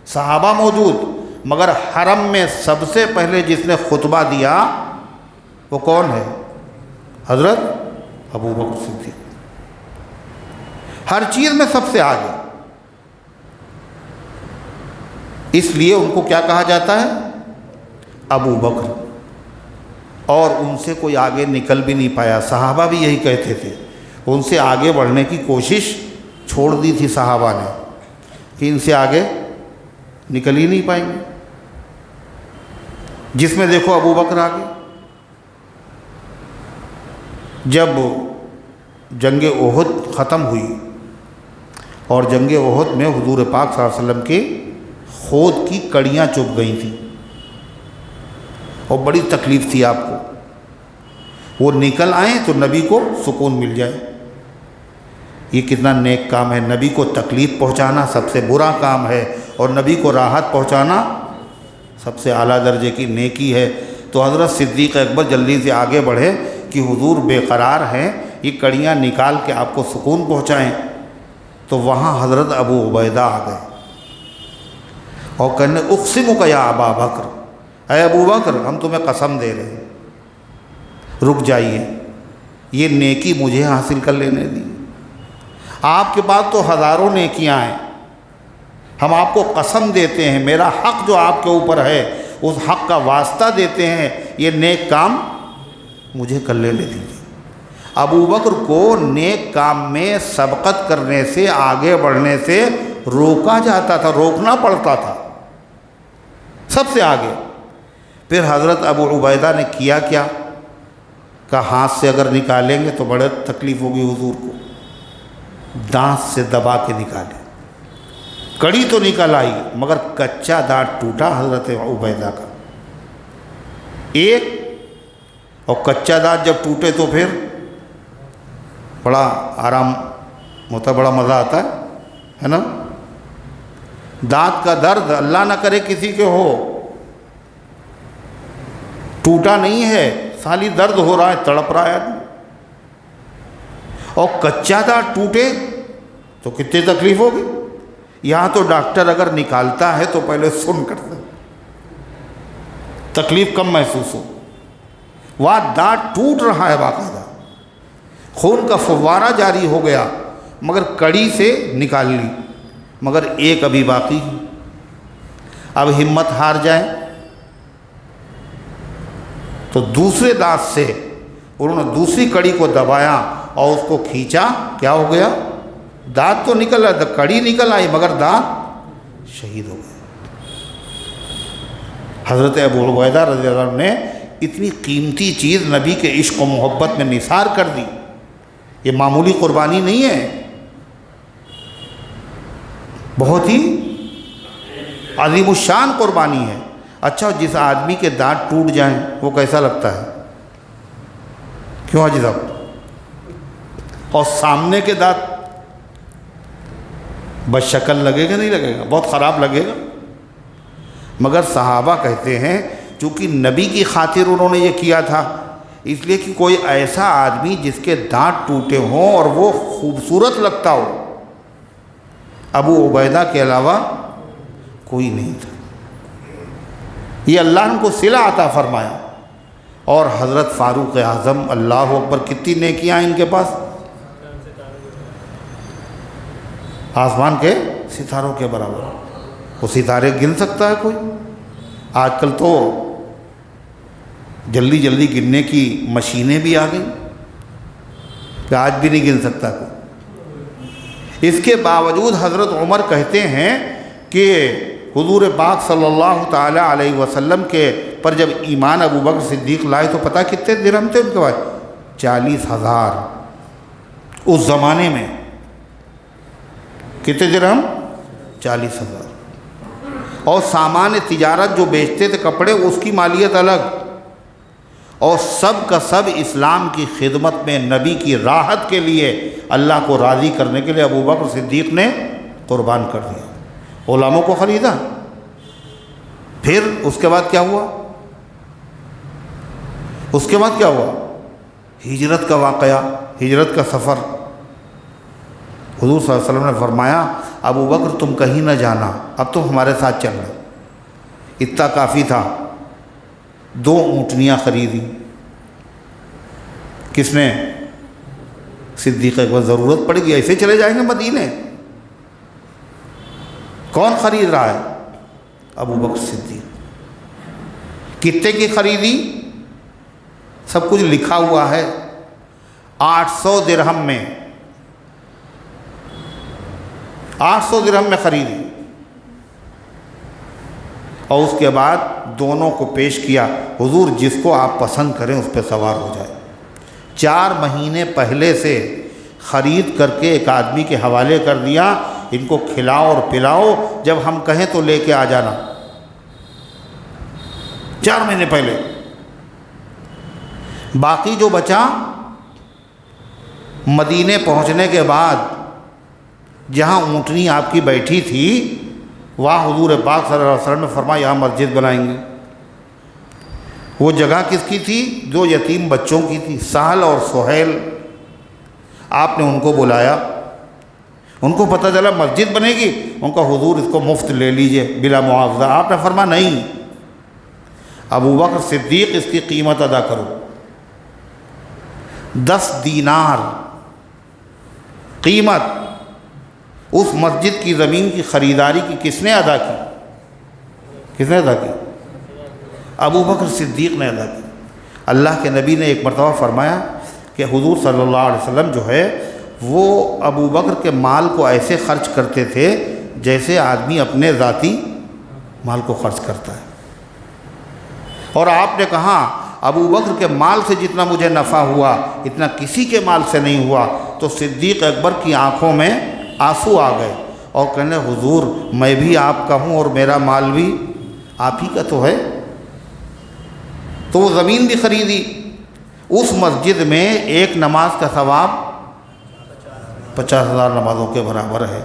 صحابہ موجود، مگر حرم میں سب سے پہلے جس نے خطبہ دیا وہ کون ہے؟ حضرت ابو بکر صدیق، ہر چیز میں سب سے آگے۔ اس لیے ان کو کیا کہا جاتا ہے؟ ابو بکر، اور ان سے کوئی آگے نکل بھی نہیں پایا۔ صحابہ بھی یہی کہتے تھے، ان سے آگے بڑھنے کی کوشش چھوڑ دی تھی صحابہ نے کہ ان سے آگے نکل ہی نہیں پائیں گے۔ جس میں دیکھو ابو بکر آگے۔ جب جنگ احد ختم ہوئی اور جنگ احد میں حضور پاک صلی اللہ علیہ وسلم کے خود کی کڑیاں چبھ گئی تھیں اور بڑی تکلیف تھی آپ کو، وہ نکل آئیں تو نبی کو سکون مل جائے۔ یہ کتنا نیک کام ہے، نبی کو تکلیف پہنچانا سب سے برا کام ہے اور نبی کو راحت پہنچانا سب سے اعلیٰ درجے کی نیکی ہے۔ تو حضرت صدیق اکبر جلدی سے آگے بڑھے کہ حضور بے قرار ہیں، یہ کڑیاں نکال کے آپ کو سکون پہنچائیں۔ تو وہاں حضرت ابو عبیدہ آ گئے اور کہنے اقسمک یا ابا بکر، اے ابو بکر ہم تمہیں قسم دے رہے ہیں، رک جائیے، یہ نیکی مجھے حاصل کر لینے دی۔ آپ کے پاس تو ہزاروں نیکیاں ہیں، ہم آپ کو قسم دیتے ہیں، میرا حق جو آپ کے اوپر ہے اس حق کا واسطہ دیتے ہیں، یہ نیک کام مجھے کر لینے دیجیے۔ ابو بکر کو نیک کام میں سبقت کرنے سے، آگے بڑھنے سے روکا جاتا تھا، روکنا پڑتا تھا سب سے آگے۔ پھر حضرت ابو عبیدہ نے کیا کیا کہ ہاتھ سے اگر نکالیں گے تو بڑے تکلیف ہوگی حضور کو، دانت سے دبا کے نکالے۔ کڑی تو نکل آئی مگر کچا دانت ٹوٹا حضرت عبیدہ کا ایک، اور کچا دانت جب ٹوٹے تو پھر بڑا آرام ہوتا ہے، بڑا مزہ آتا ہے نا۔ دانت کا درد اللہ نہ کرے کسی کے ہو، ٹوٹا نہیں ہے، سالی درد ہو رہا ہے، تڑپ رہا ہے، اور کچا دانت ٹوٹے تو کتنی تکلیف ہوگی۔ یہاں تو ڈاکٹر اگر نکالتا ہے تو پہلے سن کرتا ہے، تکلیف کم محسوس ہو۔ وہاں دانت ٹوٹ رہا ہے، باقاعدہ خون کا فوارہ جاری ہو گیا، مگر کڑی سے نکال لی، مگر ایک ابھی باقی ہے۔ اب ہمت ہار جائیں تو دوسرے دانت سے انہوں نے دوسری کڑی کو دبایا اور اس کو کھینچا، کیا ہو گیا؟ دانت تو نکل رہا تھا، کڑی نکل آئی مگر دانت شہید ہو گئے۔ حضرت ابو عبیدہ رضی اللہ عنہ نے اتنی قیمتی چیز نبی کے عشق و محبت میں نثار کر دی۔ یہ معمولی قربانی نہیں ہے، بہت ہی عظیم الشان قربانی ہے۔ اچھا، جس آدمی کے دانت ٹوٹ جائیں وہ کیسا لگتا ہے؟ کیوں حاجی صاحب؟ اور سامنے کے دانت بد شکل لگے گا نہیں لگے گا؟ بہت خراب لگے گا۔ مگر صحابہ کہتے ہیں چونکہ نبی کی خاطر انہوں نے یہ کیا تھا، اس لیے کہ کوئی ایسا آدمی جس کے دانت ٹوٹے ہوں اور وہ خوبصورت لگتا ہو، ابو عبیدہ کے علاوہ کوئی نہیں تھا۔ یہ اللہ نے ان کو صلہ عطا فرمایا۔ اور حضرت فاروق اعظم، اللہ اکبر، کتنی نیکیاں ہیں ان کے پاس، آسمان کے ستاروں کے برابر۔ وہ ستارے گن سکتا ہے کوئی؟ آج کل تو جلدی جلدی گننے کی مشینیں بھی آ گئیں کہ آج بھی نہیں گن سکتا کوئی۔ اس کے باوجود حضرت عمر کہتے ہیں کہ حضور پاک صلی اللہ تعالیٰ علیہ وسلم کے پر جب ایمان ابو بکر صدیق لائے تو پتہ کتنے درہم تھے ان کے پاس؟ 40,000۔ اس زمانے میں کتنے درہم؟ 40,000۔ اور سامان تجارت جو بیچتے تھے کپڑے، اس کی مالیت الگ، اور سب کا سب اسلام کی خدمت میں، نبی کی راحت کے لیے، اللہ کو راضی کرنے کے لیے ابو بکر صدیق نے قربان کر دیا، غلاموں کو خریدا۔ پھر اس کے بعد کیا ہوا؟ اس کے بعد کیا ہوا؟ ہجرت کا واقعہ، ہجرت کا سفر، حضور صلی اللہ علیہ وسلم نے فرمایا ابو بکر تم کہیں نہ جانا، اب تم ہمارے ساتھ چلنا۔ اتنا کافی تھا، 2 اونٹنیاں خریدی۔ کس نے؟ صدیق اکبر۔ ضرورت پڑ گئی، ایسے چلے جائیں گے مدینے، کون خرید رہا ہے؟ ابو بکر صدیق۔ کتنے کی خریدی؟ سب کچھ لکھا ہوا ہے، 800 درہم میں، 800 درہم میں خریدی۔ اور اس کے بعد دونوں کو پیش کیا، حضور جس کو آپ پسند کریں اس پہ سوار ہو جائے۔ 4 مہینے پہلے سے خرید کر کے ایک آدمی کے حوالے کر دیا، ان کو کھلاؤ اور پلاؤ، جب ہم کہیں تو لے کے آ جانا۔ 4 مہینے پہلے۔ باقی جو بچا مدینے پہنچنے کے بعد جہاں اونٹنی آپ کی بیٹھی تھی وہاں حضور پاک صلی اللہ علیہ وسلم نے فرمایا یہاں مسجد بنائیں گے۔ وہ جگہ کس کی تھی؟ 2 یتیم بچوں کی تھی، سہل اور سہیل۔ آپ نے ان کو بلایا، ان کو پتہ چلا مسجد بنے گی، ان کا حضور اس کو مفت لے لیجئے بلا معاوضہ۔ آپ نے فرمایا نہیں، ابو بکر صدیق اس کی قیمت ادا کرو۔ 10 دینار قیمت اس مسجد کی زمین کی خریداری کی کس نے ادا کی؟ کس نے ادا کی؟ ابو بکر صدیق نے ادا کی۔ اللہ کے نبی نے ایک مرتبہ فرمایا کہ حضور صلی اللہ علیہ وسلم جو ہے وہ ابو بکر کے مال کو ایسے خرچ کرتے تھے جیسے آدمی اپنے ذاتی مال کو خرچ کرتا ہے۔ اور آپ نے کہا ابو بکر کے مال سے جتنا مجھے نفع ہوا اتنا کسی کے مال سے نہیں ہوا، تو صدیق اکبر کی آنکھوں میں آنسو آ گئے اور کہنے حضور میں بھی آپ کا ہوں اور میرا مال بھی آپ ہی کا تو ہے۔ تو وہ زمین بھی خریدی۔ اس مسجد میں ایک نماز کا ثواب 50,000 نمازوں کے برابر ہے۔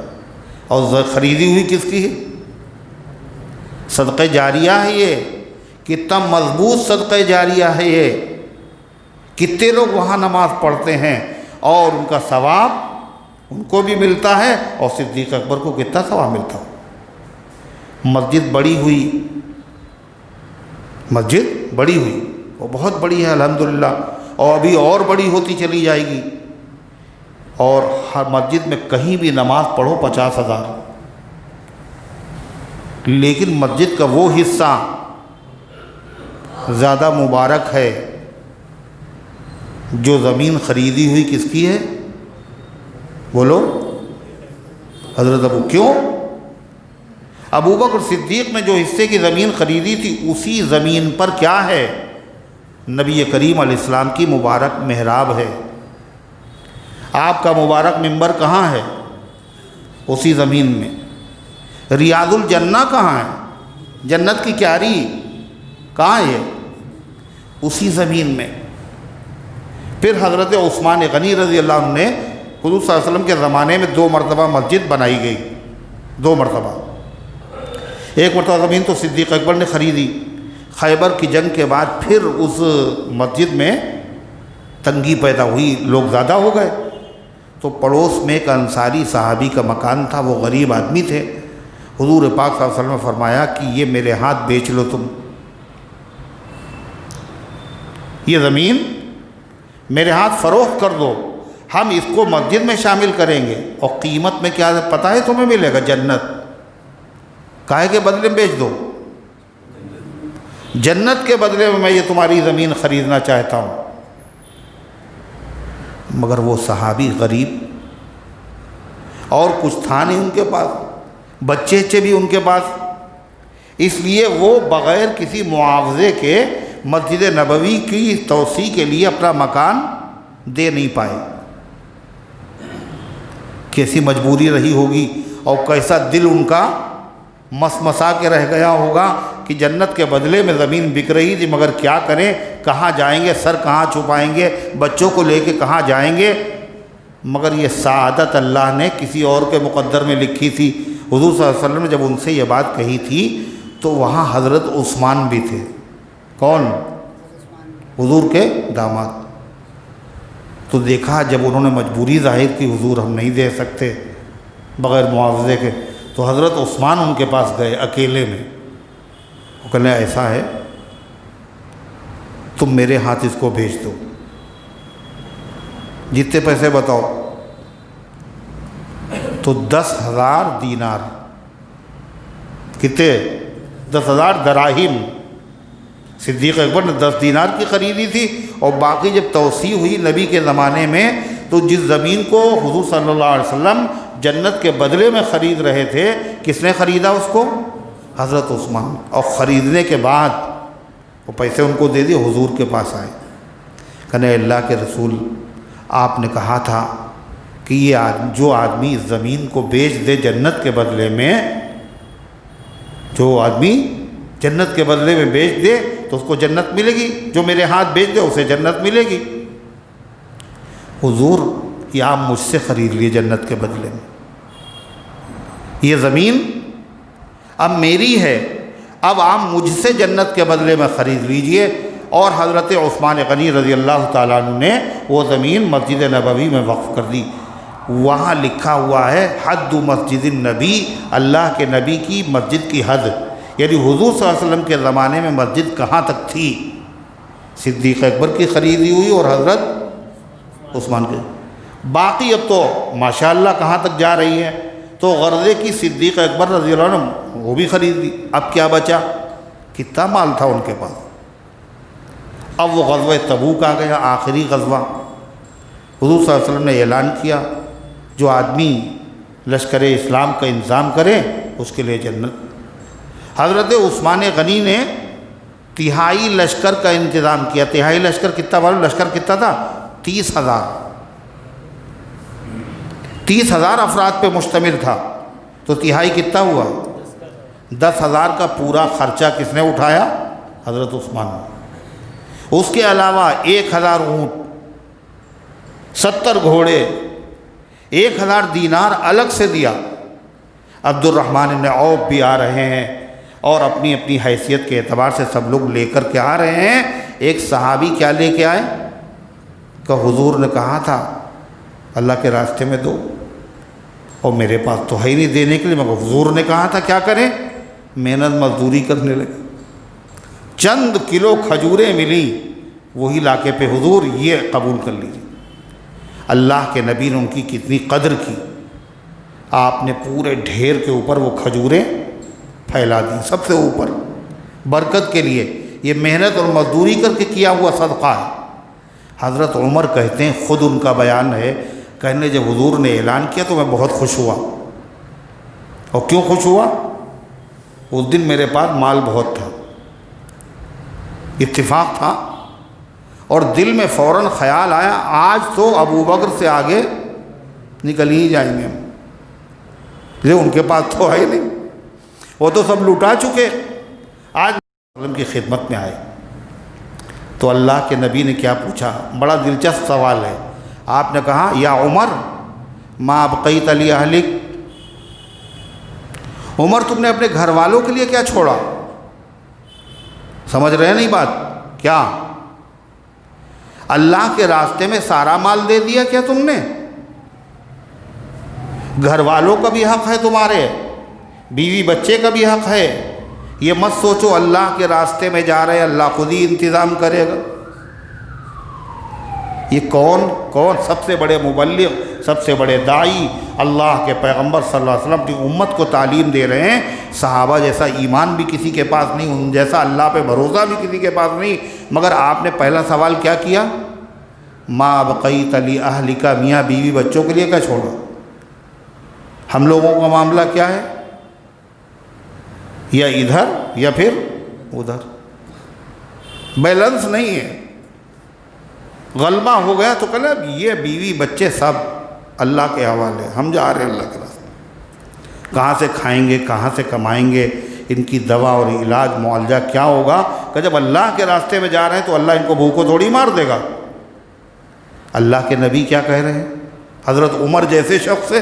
اور خریدی ہوئی کس کی ہے؟ صدقہ جاریہ ہے۔ یہ کتنا مضبوط صدقہ جاریہ ہے، یہ کتنے لوگ وہاں نماز پڑھتے ہیں اور ان کا ثواب ان کو بھی ملتا ہے اور صدیق اکبر کو کتنا ثواب ملتا ہو۔ مسجد بڑی ہوئی، مسجد بڑی ہوئی، وہ بہت بڑی ہے الحمدللہ، اور ابھی اور بڑی ہوتی چلی جائے گی۔ اور ہر مسجد میں کہیں بھی نماز پڑھو 50,000، لیکن مسجد کا وہ حصہ زیادہ مبارک ہے جو زمین خریدی ہوئی کس کی ہے؟ بولو حضرت ابو۔ کیوں؟ ابو بکر صدیق نے جو حصے کی زمین خریدی تھی اسی زمین پر کیا ہے؟ نبی کریم علیہ السلام کی مبارک محراب ہے۔ آپ کا مبارک منبر کہاں ہے؟ اسی زمین میں۔ ریاض الجنہ کہاں ہے؟ جنت کی کیاری کہاں ہے؟ اسی زمین میں۔ پھر حضرت عثمان غنی رضی اللہ عنہ نے حضور صلی اللہ علیہ وسلم کے زمانے میں 2 مرتبہ مسجد بنائی گئی، 2 مرتبہ۔ ایک مرتبہ زمین تو صدیق اکبر نے خریدی، خیبر کی جنگ کے بعد پھر اس مسجد میں تنگی پیدا ہوئی، لوگ زیادہ ہو گئے، تو پڑوس میں ایک انصاری صحابی کا مکان تھا، وہ غریب آدمی تھے۔ حضور پاک صلی اللہ علیہ وسلم نے فرمایا کہ یہ میرے ہاتھ بیچ لو، تم یہ زمین میرے ہاتھ فروخت کر دو، ہم اس کو مسجد میں شامل کریں گے، اور قیمت میں کیا پتہ ہے تمہیں ملے گا؟ جنت۔ کاہے کے بدلے میں بیچ دو؟ جنت کے بدلے میں یہ تمہاری زمین خریدنا چاہتا ہوں۔ مگر وہ صحابی غریب، اور کچھ تھا نہیں ان کے پاس، بچے بھی ان کے پاس، اس لیے وہ بغیر کسی معاوضے کے مسجد نبوی کی توسیع کے لیے اپنا مکان دے نہیں پائے۔ کیسی مجبوری رہی ہوگی اور کیسا دل ان کا مسمسا کے رہ گیا ہوگا کہ جنت کے بدلے میں زمین بک رہی تھی، مگر کیا کریں، کہاں جائیں گے، سر کہاں چھپائیں گے، بچوں کو لے کے کہاں جائیں گے۔ مگر یہ سعادت اللہ نے کسی اور کے مقدر میں لکھی تھی۔ حضور صلی اللہ علیہ وسلم نے جب ان سے یہ بات کہی تھی تو وہاں حضرت عثمان بھی تھے۔ کون؟ حضور کے داماد۔ تو دیکھا جب انہوں نے مجبوری ظاہر کی حضور ہم نہیں دے سکتے بغیر معاوضے کے، تو حضرت عثمان ان کے پاس گئے اکیلے میں، وہ کہنے ایسا ہے تم میرے ہاتھ اس کو بھیج دو، جتنے پیسے بتاؤ، تو 10,000 دینار، کتنے؟ 10,000 دراہم۔ صدیق اکبر نے 10 دینار کی خریدی تھی، اور باقی جب توسیع ہوئی نبی کے زمانے میں تو جس زمین کو حضور صلی اللہ علیہ وسلم جنت کے بدلے میں خرید رہے تھے، کس نے خریدا اس کو؟ حضرت عثمان۔ اور خریدنے کے بعد وہ پیسے ان کو دے دیے، حضور کے پاس آئے، کہنے اللہ کے رسول آپ نے کہا تھا کہ یہ جو آدمی اس زمین کو بیچ دے جنت کے بدلے میں، جو آدمی جنت کے بدلے میں بیچ دے تو اس کو جنت ملے گی، جو میرے ہاتھ بیچ دے اسے جنت ملے گی۔ حضور یہ آپ مجھ سے خرید لیے جنت کے بدلے میں، یہ زمین اب میری ہے، اب آپ مجھ سے جنت کے بدلے میں خرید لیجئے۔ اور حضرت عثمان غنی رضی اللہ تعالیٰ عنہ نے وہ زمین مسجد نبوی میں وقف کر دی۔ وہاں لکھا ہوا ہے حد مسجد النبی، اللہ کے نبی کی مسجد کی حد، یعنی حضور صلی اللہ علیہ وسلم کے زمانے میں مسجد کہاں تک تھی؟ صدیق اکبر کی خریدی ہوئی اور حضرت عثمان کے، باقی اب تو ماشاءاللہ کہاں تک جا رہی ہے، تو غرضے کی صدیق اکبر رضی اللہ عنہ وہ بھی خرید لی۔ اب کیا بچا؟ کتنا مال تھا ان کے پاس؟ اب وہ غزوہ تبوک آ گیا، آخری غزوہ۔ حضور صلی اللہ علیہ وسلم نے اعلان کیا جو آدمی لشکر اسلام کا انتظام کرے اس کے لیے جنت۔ حضرت عثمان غنی نے تہائی لشکر کا انتظام کیا۔ تہائی لشکر کتنا والا لشکر کتنا تھا؟ 30,000 30,000 افراد پہ مشتمل تھا، تو تہائی کتنا ہوا؟ 10,000 کا پورا خرچہ کس نے اٹھایا؟ حضرت عثمان نے۔ اس کے علاوہ 1,000 اونٹ، 70 گھوڑے، 1,000 دینار الگ سے دیا۔ عبد الرحمن بن عوف بھی آ رہے ہیں، اور اپنی اپنی حیثیت کے اعتبار سے سب لوگ لے کر کے آ رہے ہیں۔ ایک صحابی کیا لے کے آئے کہ حضور نے کہا تھا اللہ کے راستے میں دو، اور میرے پاس تو ہے ہی نہیں دینے کے لیے، مگر حضور نے کہا تھا کیا کریں؟ محنت مزدوری کرنے لگے۔ چند کلو کھجوریں ملی، وہی لاکے پہ حضور یہ قبول کر لیجیے۔ اللہ کے نبی نے ان کی کتنی قدر کی، آپ نے پورے ڈھیر کے اوپر وہ کھجوریں پھیلا دی، سب سے اوپر، برکت کے لیے۔ یہ محنت اور مزدوری کر کے کیا ہوا صدقہ ہے۔ حضرت عمر کہتے ہیں، خود ان کا بیان ہے، کہنے جب حضور نے اعلان کیا تو میں بہت خوش ہوا۔ اور کیوں خوش ہوا؟ اس دن میرے پاس مال بہت تھا، اتفاق تھا، اور دل میں فوراً خیال آیا آج تو ابو بکر سے آگے نکل ہی جائیں گے ہم، یہ ان کے پاس تو ہے نہیں، وہ تو سب لٹا چکے، آج وسلم کی خدمت میں آئے۔ تو اللہ کے نبی نے کیا پوچھا؟ بڑا دلچسپ سوال ہے۔ آپ نے کہا یا عمر ما ابقیت لی اہلک، عمر تم نے اپنے گھر والوں کے لیے کیا چھوڑا؟ سمجھ رہے ہیں نہیں بات؟ کیا اللہ کے راستے میں سارا مال دے دیا کیا تم نے؟ گھر والوں کا بھی حق ہے تمہارے، بیوی بچے کا بھی حق ہے۔ یہ مت سوچو اللہ کے راستے میں جا رہے ہیں اللہ خود ہی انتظام کرے گا۔ یہ کون سب سے بڑے مبلغ، سب سے بڑے داعی، اللہ کے پیغمبر صلی اللہ علیہ وسلم کی امت کو تعلیم دے رہے ہیں۔ صحابہ جیسا ایمان بھی کسی کے پاس نہیں، ان جیسا اللہ پہ بھروسہ بھی کسی کے پاس نہیں، مگر آپ نے پہلا سوال کیا کیا؟ ما بقیت لی اہلک، میاں بیوی بچوں کے لیے کیا چھوڑا؟ ہم لوگوں کا معاملہ کیا ہے؟ یا ادھر یا پھر ادھر، بیلنس نہیں ہے۔ غلبہ ہو گیا تو کہنا یہ بیوی بچے سب اللہ کے حوالے، ہم جا رہے ہیں اللہ کے راستے۔ کہاں سے کھائیں گے، کہاں سے کمائیں گے، ان کی دوا اور علاج معالجہ کیا ہوگا؟ کہ جب اللہ کے راستے میں جا رہے ہیں تو اللہ ان کو بھوکوں تھوڑی مار دے گا۔ اللہ کے نبی کیا کہہ رہے ہیں؟ حضرت عمر جیسے شخص سے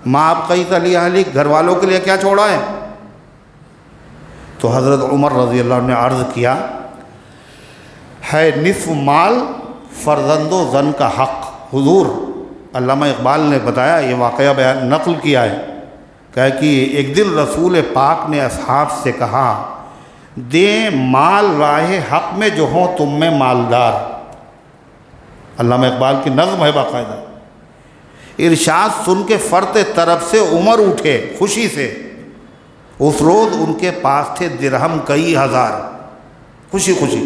ما ابقیت لی اہلک، گھر والوں کے لیے کیا چھوڑا ہے؟ تو حضرت عمر رضی اللہ عنہ نے عرض کیا ہے نصف مال فرزند و زن کا حق۔ حضور علامہ اقبال نے بتایا، یہ واقعہ بیان نقل کیا ہے، کہا کہ ایک دن رسول پاک نے اصحاب سے کہا، دیں مال راہ حق میں جو ہوں تم میں مالدار۔ علامہ اقبال کی نظم ہے باقاعدہ۔ ارشاد سن کے فرط طرف سے عمر اٹھے خوشی سے، اس روز ان کے پاس تھے درہم کئی ہزار، خوشی خوشی۔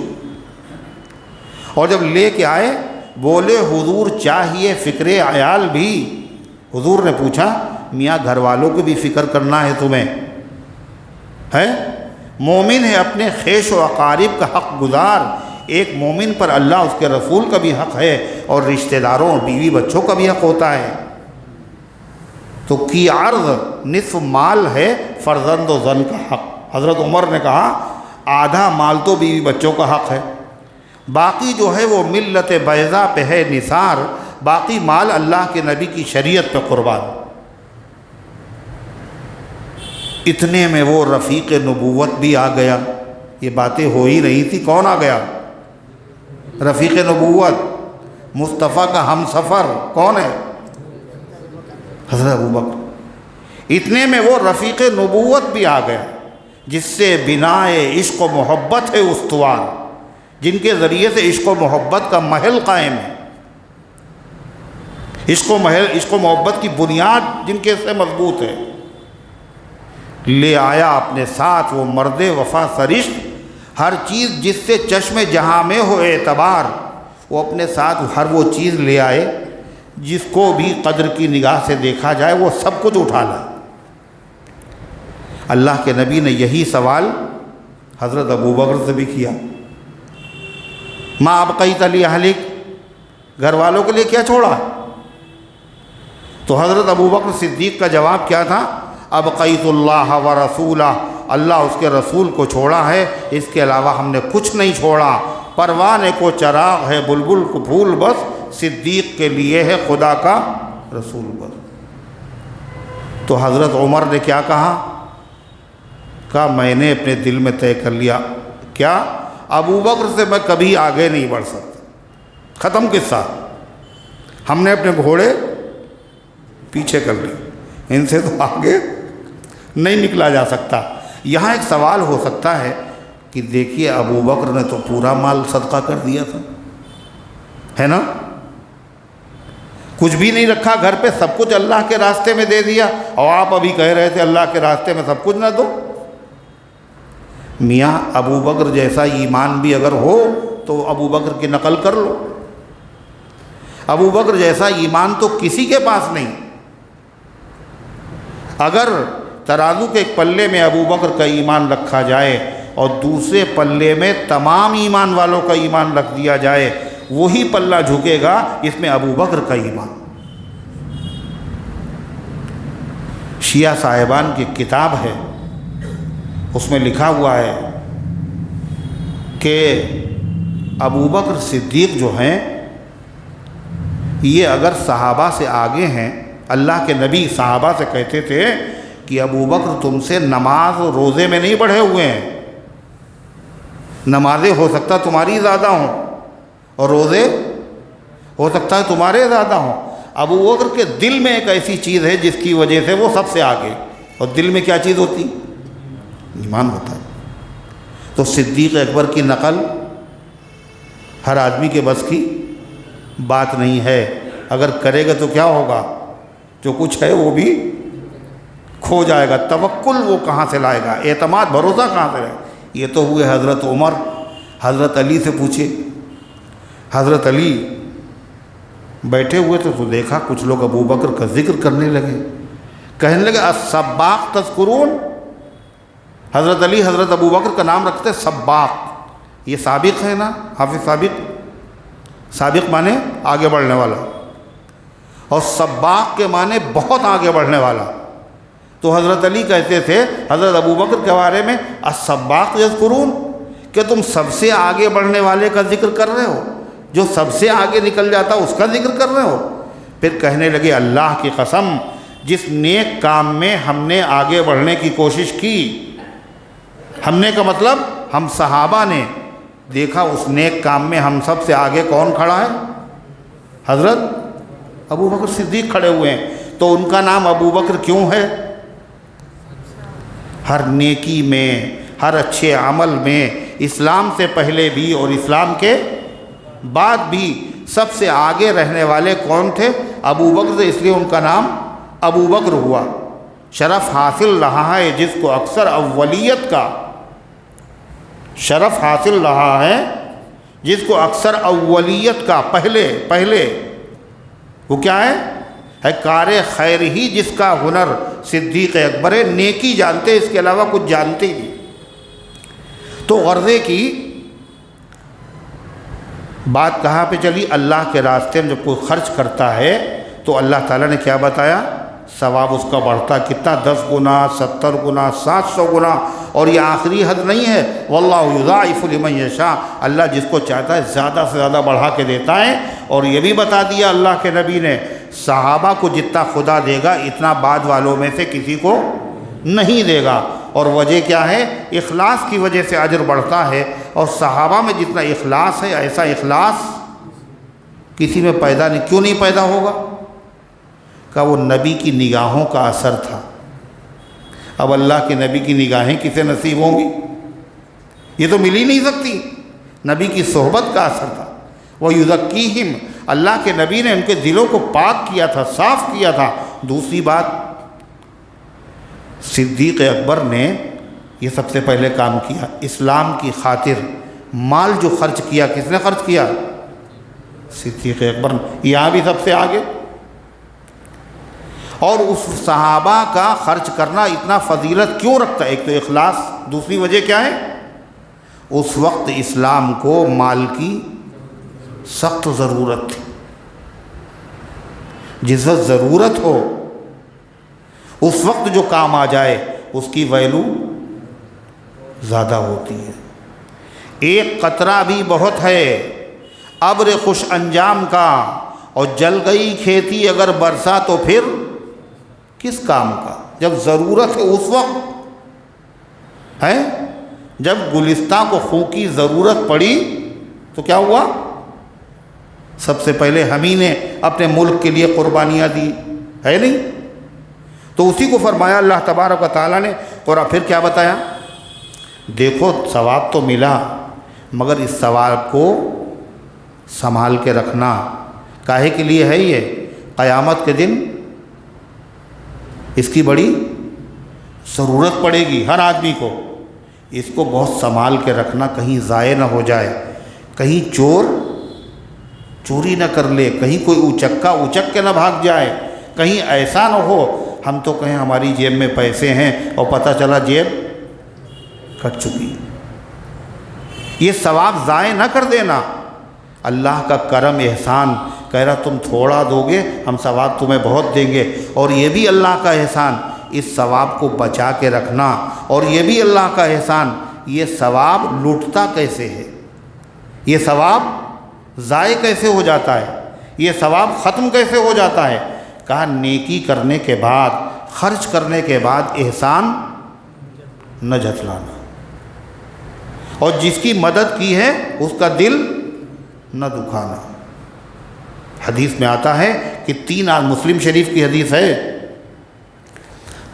اور جب لے کے آئے بولے حضور چاہیے فکر عیال بھی۔ حضور نے پوچھا میاں گھر والوں کو بھی فکر کرنا ہے تمہیں؟ ہے مومن ہے اپنے خیش و اقارب کا حق گزار، ایک مومن پر اللہ اس کے رسول کا بھی حق ہے اور رشتہ داروں اور بیوی بچوں کا بھی حق ہوتا ہے۔ تو کی عرض نصف مال ہے فرزند و زن کا حق۔ حضرت عمر نے کہا آدھا مال تو بیوی بچوں کا حق ہے، باقی جو ہے وہ ملت بیضا پہ ہے نثار، باقی مال اللہ کے نبی کی شریعت پہ قربان۔ اتنے میں وہ رفیق نبوت بھی آ گیا۔ یہ باتیں ہو ہی رہی تھی، کون آ گیا؟ رفیق نبوت، مصطفیٰ کا ہم سفر کون ہے؟ حضرت ابوبکر۔ اتنے میں وہ رفیق نبوت بھی آ گیا جس سے بنائے عشق و محبت ہے استوار، جن کے ذریعے سے عشق و محبت کا محل قائم ہے، عشق و محبت کی بنیاد جن کے سے مضبوط ہے۔ لے آیا اپنے ساتھ وہ مرد وفا سرشت، ہر چیز جس سے چشم جہاں میں ہو اعتبار، وہ اپنے ساتھ ہر وہ چیز لے آئے جس کو بھی قدر کی نگاہ سے دیکھا جائے وہ سب کچھ اٹھا لائے۔ اللہ کے نبی نے یہی سوال حضرت ابوبکر سے بھی کیا، ما ابقیت لی اہلک، گھر والوں کے لیے کیا چھوڑا؟ تو حضرت ابوبکر صدیق کا جواب کیا تھا؟ ابقیت اللہ و رسولہ، اللہ اس کے رسول کو چھوڑا ہے، اس کے علاوہ ہم نے کچھ نہیں چھوڑا۔ پروانے کو چراغ ہے بلبل کو پھول بس، صدیق کے لیے ہے خدا کا رسول بس۔ تو حضرت عمر نے کیا کہا میں نے اپنے دل میں طے کر لیا، کیا؟ ابوبکر سے میں کبھی آگے نہیں بڑھ سکتا، ختم قصہ۔ ہم نے اپنے گھوڑے پیچھے کر لیے، ان سے تو آگے نہیں نکلا جا سکتا۔ یہاں ایک سوال ہو سکتا ہے کہ دیکھیے ابوبکر نے تو پورا مال صدقہ کر دیا تھا، ہے نا؟ کچھ بھی نہیں رکھا گھر پہ، سب کچھ اللہ کے راستے میں دے دیا، اور آپ ابھی کہہ رہے تھے اللہ کے راستے میں سب کچھ نہ دو۔ میاں ابوبکر جیسا ایمان بھی اگر ہو تو ابوبکر کی نقل کر لو۔ ابوبکر جیسا ایمان تو کسی کے پاس نہیں۔ اگر ترازو کے ایک پلے میں ابوبکر کا ایمان رکھا جائے اور دوسرے پلے میں تمام ایمان والوں کا ایمان رکھ دیا جائے، وہی پلہ جھکے گا اس میں ابوبکر کا ایمان۔ شیعہ صاحبان کی کتاب ہے، اس میں لکھا ہوا ہے کہ ابوبکر صدیق جو ہیں یہ اگر صحابہ سے آگے ہیں، اللہ کے نبی صحابہ سے کہتے تھے کہ ابوبکر تم سے نماز و روزے میں نہیں بڑھے ہوئے ہیں، نمازیں ہو سکتا تمہاری زیادہ ہوں اور روزے ہو سکتا ہے تمہارے زیادہ ہوں۔ ابوبکر کے دل میں ایک ایسی چیز ہے جس کی وجہ سے وہ سب سے آگے، اور دل میں کیا چیز ہوتی؟ ایمان ہوتا ہے۔ تو صدیق اکبر کی نقل ہر آدمی کے بس کی بات نہیں ہے، اگر کرے گا تو کیا ہوگا؟ جو کچھ ہے وہ بھی کھو جائے گا، توکل وہ کہاں سے لائے گا، اعتماد بھروسہ کہاں سے لائے گا؟ یہ تو ہوئے حضرت عمر۔ حضرت علی سے پوچھے، حضرت علی بیٹھے ہوئے تو دیکھا کچھ لوگ ابوبکر کا ذکر کرنے لگے، کہنے لگے السباق تذکرون۔ حضرت علی حضرت ابوبکر کا نام رکھتے سباق، یہ سابق ہے نا، حافظ سابق، سابق مانے آگے بڑھنے والا، اور سباق کے معنی بہت آگے بڑھنے والا۔ تو حضرت علی کہتے تھے حضرت ابوبکر کے بارے میں السباق یذکرون، کہ تم سب سے آگے بڑھنے والے کا ذکر کر رہے ہو، جو سب سے آگے نکل جاتا اس کا ذکر کر رہے ہو۔ پھر کہنے لگے اللہ کی قسم جس نیک کام میں ہم نے آگے بڑھنے کی کوشش کی، ہم نے کا مطلب ہم صحابہ نے، دیکھا اس نیک کام میں ہم سب سے آگے کون کھڑا ہے؟ حضرت ابو بکر صدیق کھڑے ہوئے ہیں. تو ان کا نام ابو بکر کیوں ہے؟ ہر نیکی میں، ہر اچھے عمل میں، اسلام سے پہلے بھی اور اسلام کے بعد بھی سب سے آگے رہنے والے کون تھے؟ ابو بکر تھے. اس لیے ان کا نام ابو بکر ہوا. شرف حاصل رہا ہے جس کو اکثر اولیت کا شرف حاصل رہا ہے، جس کو اکثر اولیت کا پہلے وہ کیا ہے کار خیر ہی جس کا ہنر صدیق اکبر ہے. نیکی جانتے، اس کے علاوہ کچھ جانتے نہیں. تو غرضے کی بات کہاں پہ چلی؟ اللہ کے راستے میں جب کوئی خرچ کرتا ہے تو اللہ تعالیٰ نے کیا بتایا؟ ثواب اس کا بڑھتا کتنا؟ 10 گنا، 70 گنا، 700 گنا. اور یہ آخری حد نہیں ہے. واللہ یضاعف لمن یشاء، اللہ جس کو چاہتا ہے زیادہ سے زیادہ بڑھا کے دیتا ہے. اور یہ بھی بتا دیا اللہ کے نبی نے، صحابہ کو جتنا خدا دے گا اتنا بعد والوں میں سے کسی کو نہیں دے گا. اور وجہ کیا ہے؟ اخلاص کی وجہ سے اجر بڑھتا ہے. اور صحابہ میں جتنا اخلاص ہے ایسا اخلاص کسی میں پیدا نہیں. کیوں نہیں پیدا ہوگا؟ کہ وہ نبی کی نگاہوں کا اثر تھا. اب اللہ کے نبی کی نگاہیں کسے نصیب ہوں گی؟ یہ تو مل ہی نہیں سکتی. نبی کی صحبت کا اثر تھا. وَيُزَكِّيهِمْ، اللہ کے نبی نے ان کے دلوں کو پاک کیا تھا، صاف کیا تھا. دوسری بات، صدیق اکبر نے یہ سب سے پہلے کام کیا. اسلام کی خاطر مال جو خرچ کیا، کس نے خرچ کیا؟ صدیق اکبر نے. یہاں بھی سب سے آگے. اور اس صحابہ کا خرچ کرنا اتنا فضیلت کیوں رکھتا ہے؟ ایک تو اخلاص، دوسری وجہ کیا ہے؟ اس وقت اسلام کو مال کی سخت ضرورت تھی. جس وقت ضرورت ہو اس وقت جو کام آ جائے اس کی ویلو زیادہ ہوتی ہے. ایک قطرہ بھی بہت ہے ابر خوش انجام کا، اور جل گئی کھیتی اگر برسا تو پھر کس کام کا؟ جب ضرورت ہے اس وقت ہے. جب گلستان کو خوں کی ضرورت پڑی تو کیا ہوا؟ سب سے پہلے ہم ہی نے اپنے ملک کے لیے قربانیاں دی، ہے نہیں؟ تو اسی کو فرمایا اللہ تبارک و تعالیٰ نے. اور پھر کیا بتایا؟ دیکھو ثواب تو ملا، مگر اس ثواب کو سنبھال کے رکھنا. کاہے کے لیے ہے؟ یہ قیامت کے دن اس کی بڑی ضرورت پڑے گی ہر آدمی کو. اس کو بہت سنبھال کے رکھنا، کہیں ضائع نہ ہو جائے، کہیں چور چوری نہ کر لے، کہیں کوئی اچکا اچک کے نہ بھاگ جائے، کہیں ایسا نہ ہو ہم تو کہیں ہماری جیب میں پیسے ہیں اور پتہ چلا جیب کٹ چکی. یہ ثواب ضائع نہ کر دینا. اللہ کا کرم احسان کہہ رہا تم تھوڑا دو گے ہم ثواب تمہیں بہت دیں گے. اور یہ بھی اللہ کا احسان، اس ثواب کو بچا کے رکھنا. اور یہ بھی اللہ کا احسان، یہ ثواب لوٹتا کیسے ہے؟ یہ ثواب ضائع کیسے ہو جاتا ہے؟ یہ ثواب ختم کیسے ہو جاتا ہے؟ کہا نیکی کرنے کے بعد، خرچ کرنے کے بعد احسان نہ جھٹلانا، اور جس کی مدد کی ہے اس کا دل نہ دکھانا. حدیث میں آتا ہے کہ مسلم شریف کی حدیث ہے،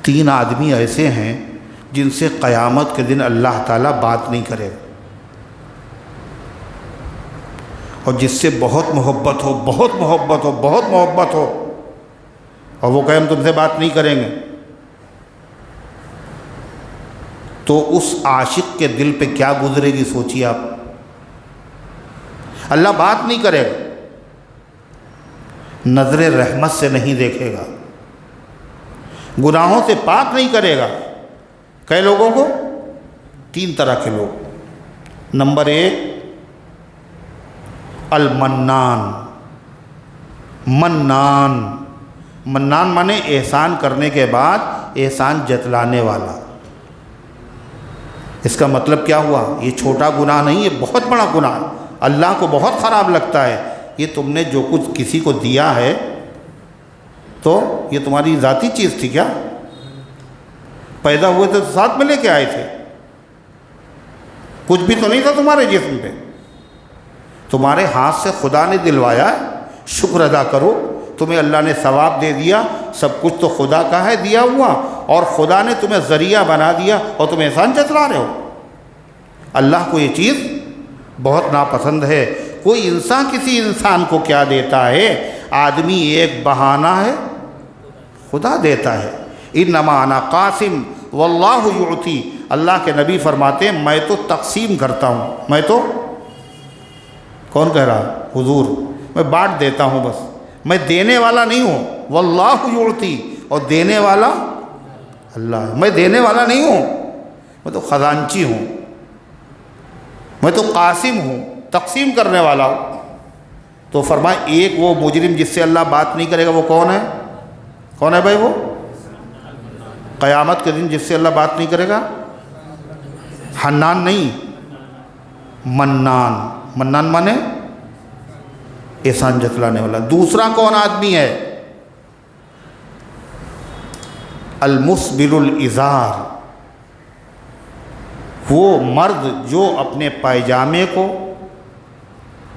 3 آدمی ایسے ہیں جن سے قیامت کے دن اللہ تعالیٰ بات نہیں کرے گا، اور جس سے بہت محبت ہو، بہت محبت ہو، بہت محبت ہو، اور وہ کہے ہم تم سے بات نہیں کریں گے. تو اس عاشق کے دل پہ کیا گزرے گی سوچیے آپ. اللہ بات نہیں کرے گا، نظر رحمت سے نہیں دیکھے گا، گناہوں سے پاک نہیں کرے گا. کئی لوگوں کو 3 طرح کے لوگ. نمبر 1 المنان. منان مانے احسان کرنے کے بعد احسان جتلانے والا. اس کا مطلب کیا ہوا؟ یہ چھوٹا گناہ نہیں، یہ بہت بڑا گناہ، اللہ کو بہت خراب لگتا ہے. یہ تم نے جو کچھ کسی کو دیا ہے تو یہ تمہاری ذاتی چیز تھی کیا؟ پیدا ہوئے تو ساتھ میں لے کے آئے تھے. کچھ بھی تو نہیں تھا تمہارے جسم پہ، تمہارے ہاتھ سے خدا نے دلوایا ہے، شکر ادا کرو، تمہیں اللہ نے ثواب دے دیا، سب کچھ تو خدا کا ہے دیا ہوا، اور خدا نے تمہیں ذریعہ بنا دیا اور تم احسان جتلا رہے ہو۔ اللہ کو یہ چیز بہت ناپسند ہے۔ کوئی انسان کسی انسان کو کیا دیتا ہے؟ آدمی ایک بہانہ ہے، خدا دیتا ہے۔ انما انا قاسم واللہ یعطی، اللہ کے نبی فرماتے ہیں میں تو تقسیم کرتا ہوں، میں تو، کون کہہ رہا؟ حضور، میں بانٹ دیتا ہوں بس، میں دینے والا نہیں ہوں۔ واللہ یعطی، اور دینے والا اللہ ہے، میں دینے والا نہیں ہوں، میں تو خزانچی ہوں، میں تو قاسم ہوں، تقسیم کرنے والا ہوں۔ تو فرمائے ایک وہ مجرم جس سے اللہ بات نہیں کرے گا وہ کون ہے؟ کون ہے بھائی وہ؟ قیامت کے دن جس سے اللہ بات نہیں کرے گا، حنان نہیں، منان۔ منان مانے احسان جتلانے والا۔ دوسرا کون آدمی ہے؟ المسبل الازار، وہ مرد جو اپنے پائجامے کو،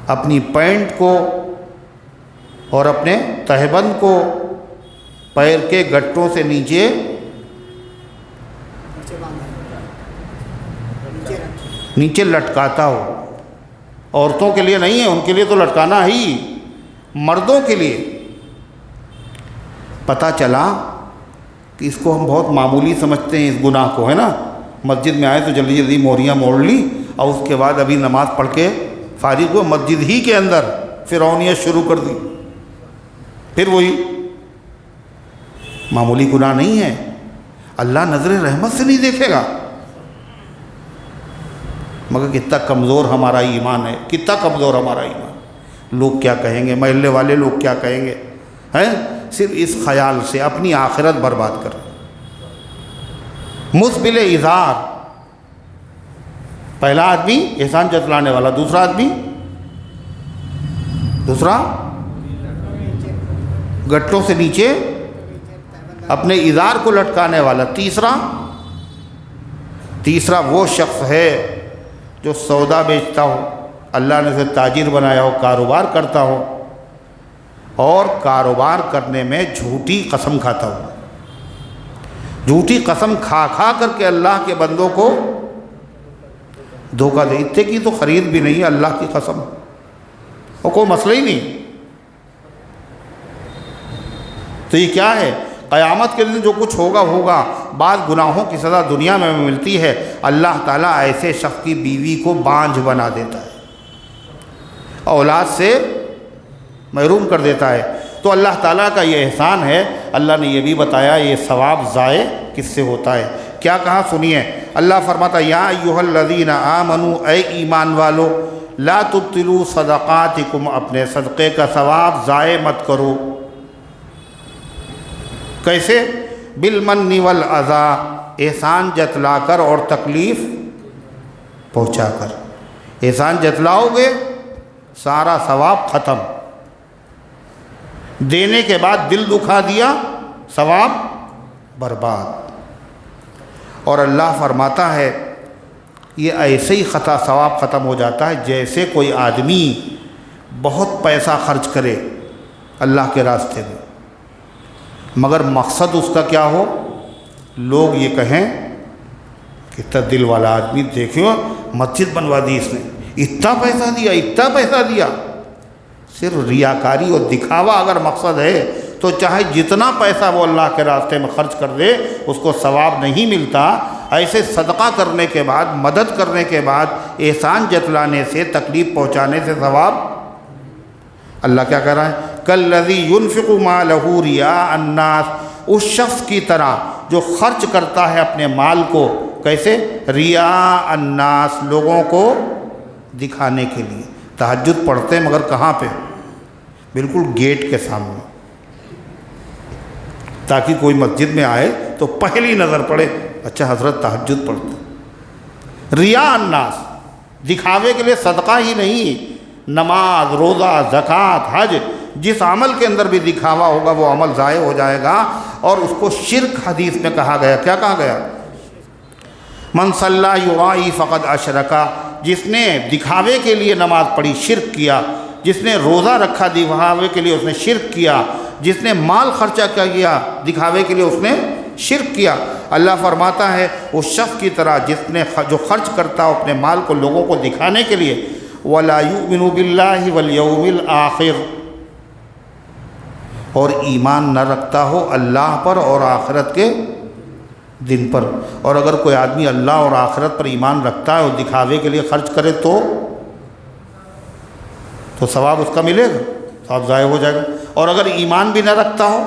اپنی پینٹ کو اور اپنے تہبند کو پیر کے گٹوں سے نیچے لٹکاتا ہو۔ عورتوں کے لیے نہیں ہے، ان کے لیے تو لٹکانا ہی، مردوں کے لیے۔ پتہ چلا کہ اس کو ہم بہت معمولی سمجھتے ہیں، اس گناہ کو، ہے نا، مسجد میں آئے تو جلدی جلدی موریاں موڑ لی اور اس کے بعد ابھی نماز پڑھ کے فارغ ہوئے، مسجد ہی کے اندر فرعونیت شروع کر دی۔ پھر وہی معمولی گناہ نہیں ہے، اللہ نظر رحمت سے نہیں دیکھے گا۔ مگر کتنا کمزور ہمارا ایمان ہے، کتنا کمزور ہمارا ایمان۔ لوگ کیا کہیں گے، محلے والے لوگ کیا کہیں گے، ہیں؟ صرف اس خیال سے اپنی آخرت برباد کر۔ مسبل ازار، پہلا آدمی احسان جتلانے والا، دوسرا آدمی، دوسرا گٹوں سے نیچے اپنے ازار کو لٹکانے والا، تیسرا وہ شخص ہے جو سودا بیچتا ہو، اللہ نے اسے تاجر بنایا ہو، کاروبار کرتا ہو، اور کاروبار کرنے میں جھوٹی قسم کھاتا ہو، جھوٹی قسم کھا کھا کر کے اللہ کے بندوں کو دھوکہ دے۔ اتنے کی تو خرید بھی نہیں ہے اللہ کی قسم، اور کوئی مسئلہ ہی نہیں۔ تو یہ کیا ہے؟ قیامت کے دن جو کچھ ہوگا ہوگا۔ بعض گناہوں کی سزا دنیا میں ملتی ہے، اللہ تعالیٰ ایسے شخص کی بیوی کو بانجھ بنا دیتا ہے، اولاد سے محروم کر دیتا ہے۔ تو اللہ تعالیٰ کا یہ احسان ہے۔ اللہ نے یہ بھی بتایا یہ ثواب ضائع کس سے ہوتا ہے، کیا کہا سنیے۔ اللہ فرماتا یا ایھا الذین آمنوا، اے ایمان والو، لا تبطلوا صدقاتکم، اپنے صدقے کا ثواب ضائع مت کرو۔ کیسے؟ بالمن والاذی، احسان جتلا کر اور تکلیف پہنچا کر۔ احسان جتلاؤ گے سارا ثواب ختم، دینے کے بعد دل دکھا دیا ثواب برباد۔ اور اللہ فرماتا ہے یہ ایسے ہی ثواب ختم ہو جاتا ہے جیسے کوئی آدمی بہت پیسہ خرچ کرے اللہ کے راستے میں، مگر مقصد اس کا کیا ہو؟ لوگ یہ کہیں کتنا دل والا آدمی، دیکھو مسجد بنوا دی اس نے، اتنا پیسہ دیا، اتنا پیسہ دیا۔ صرف ریاکاری اور دکھاوا اگر مقصد ہے تو چاہے جتنا پیسہ وہ اللہ کے راستے میں خرچ کر دے اس کو ثواب نہیں ملتا۔ ایسے صدقہ کرنے کے بعد، مدد کرنے کے بعد، احسان جتلانے سے، تکلیف پہنچانے سے ثواب۔ اللہ کیا کہہ رہا ہے؟ کالذی ينفق مالہ رئاء الناس، اس شخص کی طرح جو خرچ کرتا ہے اپنے مال کو، کیسے؟ رئاء الناس، لوگوں کو دکھانے کے لیے۔ تہجد پڑھتے ہیں مگر کہاں پہ؟ بالکل گیٹ کے سامنے، تاکہ کوئی مسجد میں آئے تو پہلی نظر پڑے اچھا حضرت تہجد پڑھتے۔ رئاء الناس، دکھاوے کے لیے صدقہ ہی نہیں، نماز، روزہ، زکوٰۃ، حج، جس عمل کے اندر بھی دکھاوا ہوگا وہ عمل ضائع ہو جائے گا، اور اس کو شرک حدیث میں کہا گیا۔ کیا کہا گیا؟ من صلی یرائی فقد اشرکا، جس نے دکھاوے کے لیے نماز پڑھی شرک کیا، جس نے روزہ رکھا دکھاوے کے لیے اس نے شرک کیا، جس نے مال خرچہ کیا دکھاوے کے لیے اس نے شرک کیا۔ اللہ فرماتا ہے اس شخص کی طرح جو خرچ کرتا ہو اپنے مال کو لوگوں کو دکھانے کے لیے، وَلَا يُؤْمِنُ بِاللَّهِ وَالْيَوْمِ الْآخِرِ، اور ایمان نہ رکھتا ہو اللہ پر اور آخرت کے دن پر۔ اور اگر کوئی آدمی اللہ اور آخرت پر ایمان رکھتا ہے اور دکھاوے کے لیے خرچ کرے تو ثواب اس کا ملے گا، ثواب ضائع ہو جائے گا۔ اور اگر ایمان بھی نہ رکھتا ہو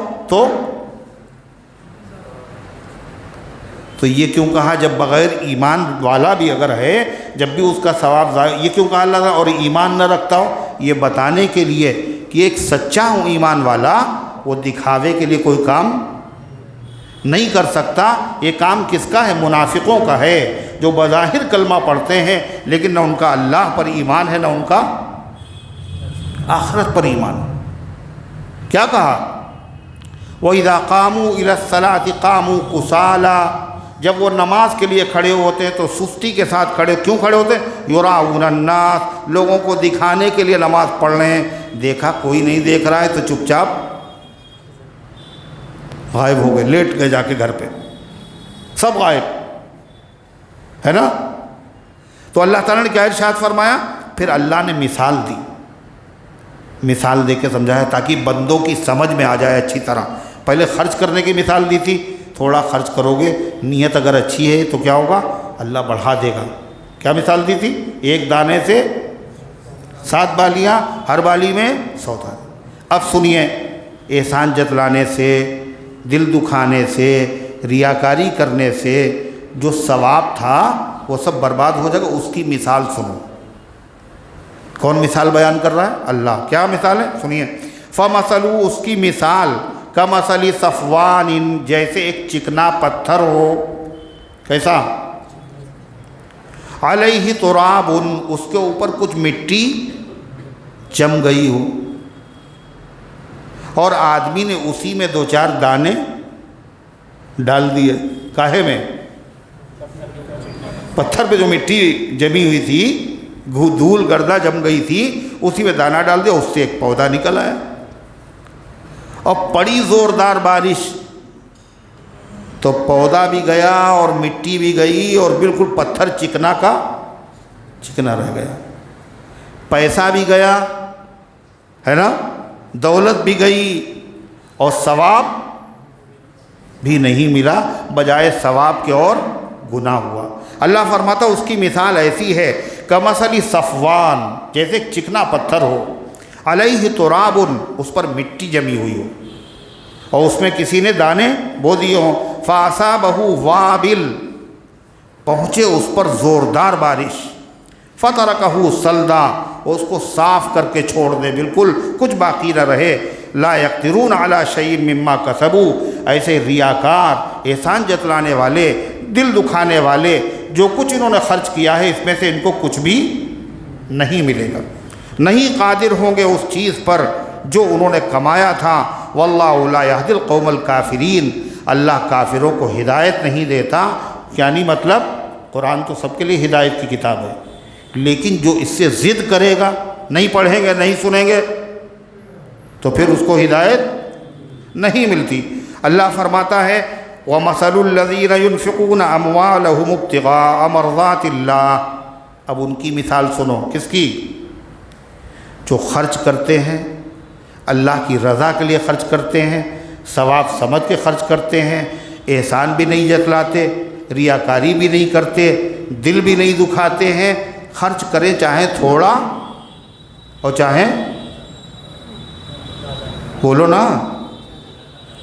تو یہ کیوں کہا جب بغیر ایمان والا بھی اگر ہے جب بھی اس کا ثواب ضائع، یہ کیوں کہا اللہ تعالیٰ اور ایمان نہ رکھتا ہو؟ یہ بتانے کے لیے کہ ایک سچا ایمان والا وہ دکھاوے کے لیے کوئی کام نہیں کر سکتا۔ یہ کام کس کا ہے؟ منافقوں کا ہے، جو بظاہر کلمہ پڑھتے ہیں لیکن نہ ان کا اللہ پر ایمان ہے نہ ان کا آخرت پر ایمان۔ کیا کہا؟ وَإِذَا قَامُوا إِلَى الصَّلَاةِ قَامُوا كُسَالَىٰ، جب وہ نماز کے لیے کھڑے ہوتے ہیں تو سستی کے ساتھ کھڑے، کیوں کھڑے ہوتے ہیں؟ یراؤن الناس، لوگوں کو دکھانے کے لیے نماز پڑھ رہے ہیں، دیکھا کوئی نہیں دیکھ رہا ہے تو چپ چاپ غائب ہو گئے، لیٹ گئے جا کے گھر پہ، سب غائب ہے نا۔ تو اللہ تعالیٰ نے کیا ارشاد فرمایا؟ پھر اللہ نے مثال دی، مثال دے کے سمجھایا تاکہ بندوں کی سمجھ میں آ جائے اچھی طرح۔ پہلے خرچ کرنے کی مثال دی تھی، تھوڑا خرچ کرو گے، نیت اگر اچھی ہے تو کیا ہوگا؟ اللہ بڑھا دے گا۔ کیا مثال دی تھی؟ ایک دانے سے 7 بالیاں، ہر بالی میں 100 دانے۔ اب سنیے، احسان جتلانے سے، دل دکھانے سے، ریاکاری کرنے سے جو ثواب تھا وہ سب برباد ہو جائے گا۔ اس کی مثال سنو، کون مثال بیان کر رہا ہے؟ اللہ۔ کیا مثال ہے؟ سنیے، فَمَثَلُ، اس کی مثال، کَمَثَلِ صَفْوَانٍ، جیسے ایک چکنا پتھر ہو۔ کیسا؟ عَلَيْهِ تُرَابٌ، اس کے اوپر کچھ مٹی جم گئی ہو، اور آدمی نے اسی میں 2-4 دانے ڈال دیے۔ کاہے میں؟ پتھر پہ جو مٹی جمی ہوئی تھی، دھول گردہ جم گئی تھی، اسی میں دانہ ڈال دیا، اس سے ایک پودا نکل آیا۔ اور پڑی زوردار بارش تو پودا بھی گیا اور مٹی بھی گئی اور بالکل پتھر چکنا کا چکنا رہ گیا، پیسہ بھی گیا ہے نا، دولت بھی گئی اور ثواب بھی نہیں ملا، بجائے ثواب کے اور گناہ ہوا۔ اللہ فرماتا اس کی مثال ایسی ہے، کمثل صفوان، جیسے ایک چکنا پتھر ہو، علیہ تراب، اس پر مٹی جمی ہوئی ہو اور اس میں کسی نے دانے بو دیے ہوں، فاصابہ وابل، پہنچے اس پر زوردار بارش، فترکہ صلدا، اس کو صاف کر کے چھوڑ دے، بالکل کچھ باقی نہ رہے۔ لا یقدرون علی شیء مما کسبوا، ایسے ریاکار، احسان جتلانے والے، دل دکھانے والے، جو کچھ انہوں نے خرچ کیا ہے اس میں سے ان کو کچھ بھی نہیں ملے گا، نہیں قادر ہوں گے اس چیز پر جو انہوں نے کمایا تھا۔ واللہ لا یہدی القوم الکافرین، اللہ کافروں کو ہدایت نہیں دیتا۔ یعنی مطلب قرآن تو سب کے لیے ہدایت کی کتاب ہے، لیکن جو اس سے ضد کرے گا، نہیں پڑھیں گے، نہیں سنیں گے، تو پھر اس کو ہدایت نہیں ملتی۔ اللہ فرماتا ہے وَمَثَلُ الَّذِينَ يُنْفِقُونَ أَمْوَالَهُمُ ابْتِغَاءَ مَرْضَاتِ اللَّهِ، اب ان کی مثال سنو، کس کی؟ جو خرچ کرتے ہیں، اللہ کی رضا کے لیے خرچ کرتے ہیں، ثواب سمجھ کے خرچ کرتے ہیں، احسان بھی نہیں جتلاتے، ریاکاری بھی نہیں کرتے، دل بھی نہیں دکھاتے ہیں، خرچ کریں چاہے تھوڑا اور چاہے، بولو نا،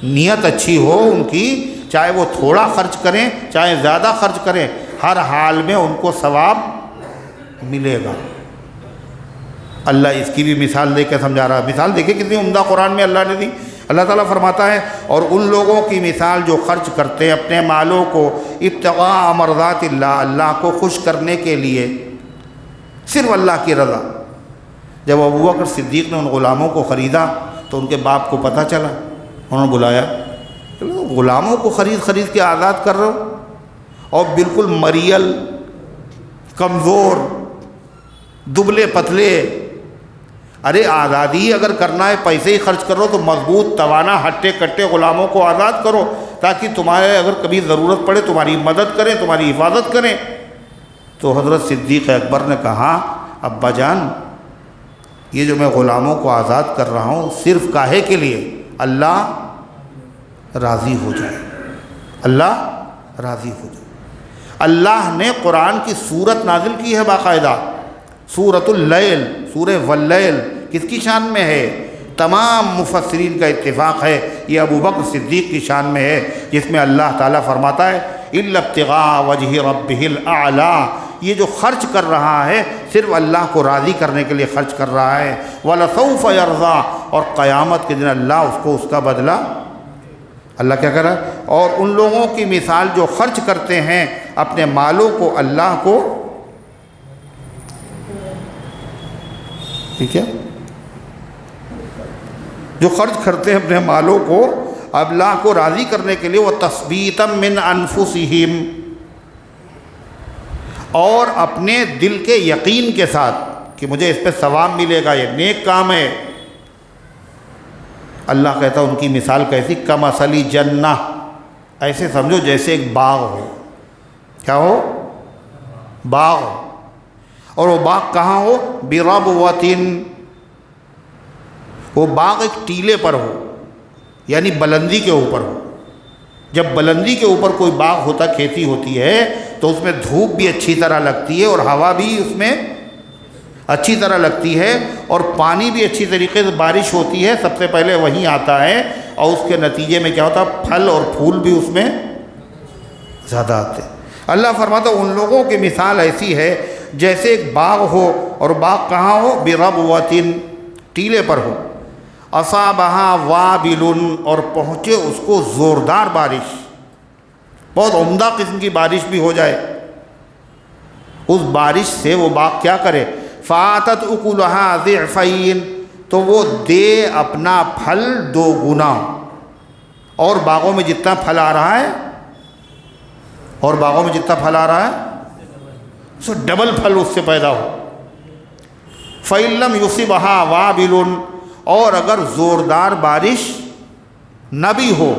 نیت اچھی ہو ان کی، چاہے وہ تھوڑا خرچ کریں چاہے زیادہ خرچ کریں، ہر حال میں ان کو ثواب ملے گا۔ اللہ اس کی بھی مثال دے کے سمجھا رہا ہے۔ مثال دیکھیں کتنی عمدہ قرآن میں اللہ نے دی۔ اللہ تعالیٰ فرماتا ہے اور ان لوگوں کی مثال جو خرچ کرتے ہیں اپنے مالوں کو ابتغاء مرضات اللہ، اللہ کو خوش کرنے کے لیے، صرف اللہ کی رضا۔ جب ابوبکر صدیق نے ان غلاموں کو خریدا تو ان کے باپ کو پتہ چلا، انہوں نے بلایا، غلاموں کو خرید کے آزاد کر رہے ہو، اور بالکل مریل، کمزور، دبلے پتلے. ارے آزادی اگر کرنا ہے پیسے ہی خرچ کرو تو مضبوط توانا ہٹے کٹے غلاموں کو آزاد کرو تاکہ تمہارے اگر کبھی ضرورت پڑے تمہاری مدد کریں، تمہاری حفاظت کریں. تو حضرت صدیق اکبر نے کہا ابا جان یہ جو میں غلاموں کو آزاد کر رہا ہوں صرف کاہے کے لیے؟ اللہ راضی ہو جائے، اللہ راضی ہو جائے. اللہ نے قرآن کی سورت نازل کی ہے باقاعدہ، سورۃ اللیل، سورہ واللیل. کس کی شان میں ہے؟ تمام مفسرین کا اتفاق ہے یہ ابو بکر صدیق کی شان میں ہے، جس میں اللہ تعالیٰ فرماتا ہے اِلَّا ابْتِغَاءَ وَجْهِ رَبِّهِ الْأَعْلَىٰ. یہ جو خرچ کر رہا ہے صرف اللہ کو راضی کرنے کے لیے خرچ کر رہا ہے. وَلَسَوْفَ يَرْضَىٰ، اور قیامت کے دن اللہ اس کو اس کا بدلہ اللہ کیا کرا. اور ان لوگوں کی مثال جو خرچ کرتے ہیں اپنے مالوں کو اللہ کو، ٹھیک ہے، جو خرچ کرتے ہیں اپنے مالوں کو اللہ کو راضی کرنے کے لیے، وہ تثبیتا من انفسہم، اور اپنے دل کے یقین کے ساتھ کہ مجھے اس پہ ثواب ملے گا، یہ نیک کام ہے. اللہ کہتا ہے ان کی مثال کیسی؟ کمثل جنہ، ایسے سمجھو جیسے ایک باغ ہو. کیا ہو؟ باغ. اور وہ باغ کہاں ہو؟ بربوۃ، وہ باغ ایک ٹیلے پر ہو، یعنی بلندی کے اوپر ہو. جب بلندی کے اوپر کوئی باغ ہوتا، کھیتی ہوتی ہے، تو اس میں دھوپ بھی اچھی طرح لگتی ہے اور ہوا بھی اس میں اچھی طرح لگتی ہے، اور پانی بھی اچھی طریقے سے بارش ہوتی ہے، سب سے پہلے وہیں آتا ہے، اور اس کے نتیجے میں کیا ہوتا ہے؟ پھل اور پھول بھی اس میں زیادہ آتے ہیں. اللہ فرماتا ان لوگوں کی مثال ایسی ہے جیسے ایک باغ ہو، اور باغ کہاں ہو؟ بربوۃ، ٹیلے پر ہو. اصابها وابل، اور پہنچے اس کو زوردار بارش، بہت عمدہ قسم کی بارش بھی ہو جائے. اس بارش سے وہ باغ کیا کرے؟ فاتت اکلها ضعفین، تو وہ دے اپنا پھل 2 گنا. اور باغوں میں جتنا پھل آ رہا ہے، اور باغوں میں جتنا پھل آ رہا ہے سو ڈبل پھل اس سے پیدا ہو. فَإِن لَّمْ يُصِبْهَا وَابِلٌ، اور اگر زوردار بارش نہ بھی ہو،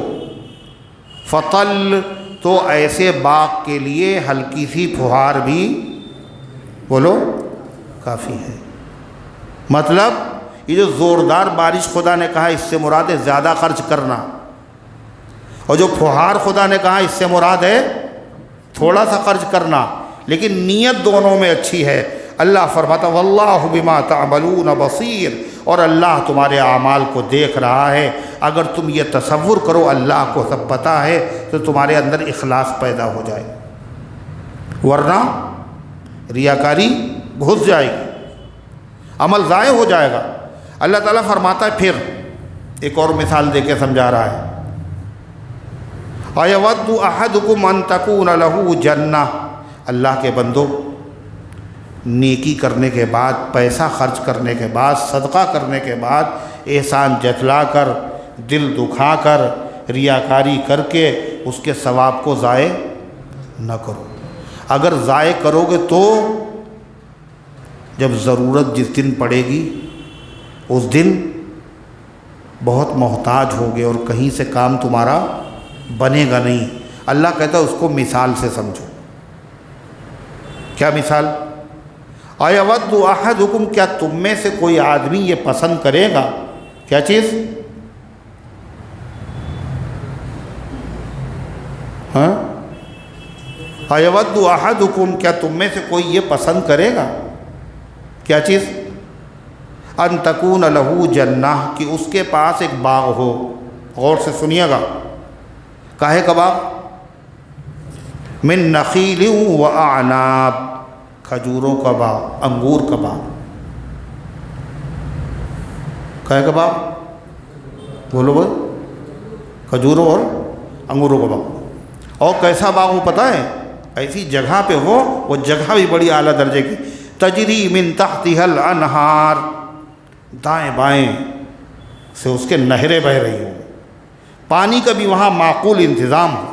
فطل، تو ایسے باغ کے لیے ہلکی سی پھوہار بھی بولو کافی ہے. مطلب یہ جو زوردار بارش خدا نے کہا اس سے مراد ہے زیادہ خرچ کرنا، اور جو پھوہار خدا نے کہا اس سے مراد ہے تھوڑا سا خرچ کرنا، لیکن نیت دونوں میں اچھی ہے. اللہ فرماتا واللہ بما تعملون بصیر، اور اللہ تمہارے اعمال کو دیکھ رہا ہے. اگر تم یہ تصور کرو اللہ کو سب پتہ ہے تو تمہارے اندر اخلاص پیدا ہو جائے، ورنہ ریاکاری گھس جائے گی، عمل ضائع ہو جائے گا. اللہ تعالیٰ فرماتا ہے پھر ایک اور مثال دے کے سمجھا رہا ہے. اَيَوَدُّ أَحَدُكُمْ أَن تَكُونَ لَهُ جَنَّةٌ، اللہ کے بندو، نیکی کرنے کے بعد، پیسہ خرچ کرنے کے بعد، صدقہ کرنے کے بعد، احسان جتلا کر، دل دکھا کر، ریاکاری کر کے اس کے ثواب کو ضائع نہ کرو. اگر ضائع کرو گے تو جب ضرورت جس دن پڑے گی اس دن بہت محتاج ہوگے اور کہیں سے کام تمہارا بنے گا نہیں. اللہ کہتا ہے اس کو مثال سے سمجھو. کیا مثال؟ اَيَوَدُّ أَحَدُكُمْ، کیا تم میں سے کوئی آدمی یہ پسند کرے گا؟ کیا چیز؟ ہاں، اَيَوَدُّ أَحَدُكُمْ، کیا تم میں سے کوئی یہ پسند کرے گا؟ کیا چیز؟ أَن تَكُونَ لَهُ جَنَّةٌ، کہ اس کے پاس ایک باغ ہو. غور سے سنیے گا. کاہے کا باغ؟ من نخیل وأعناب، کھجوروں کا باغ، انگور کا باغ. کاہے کا باغ؟ بولو بول. کھجوروں اور انگوروں کا باغ. اور کیسا باغ ہو پتہ ہے؟ ایسی جگہ پہ ہو، وہ جگہ بھی بڑی اعلیٰ درجے کی. تجری من تحتها الانہار، دائیں بائیں سے اس کے نہریں بہہ رہی ہوں، پانی کا بھی وہاں معقول انتظام ہو.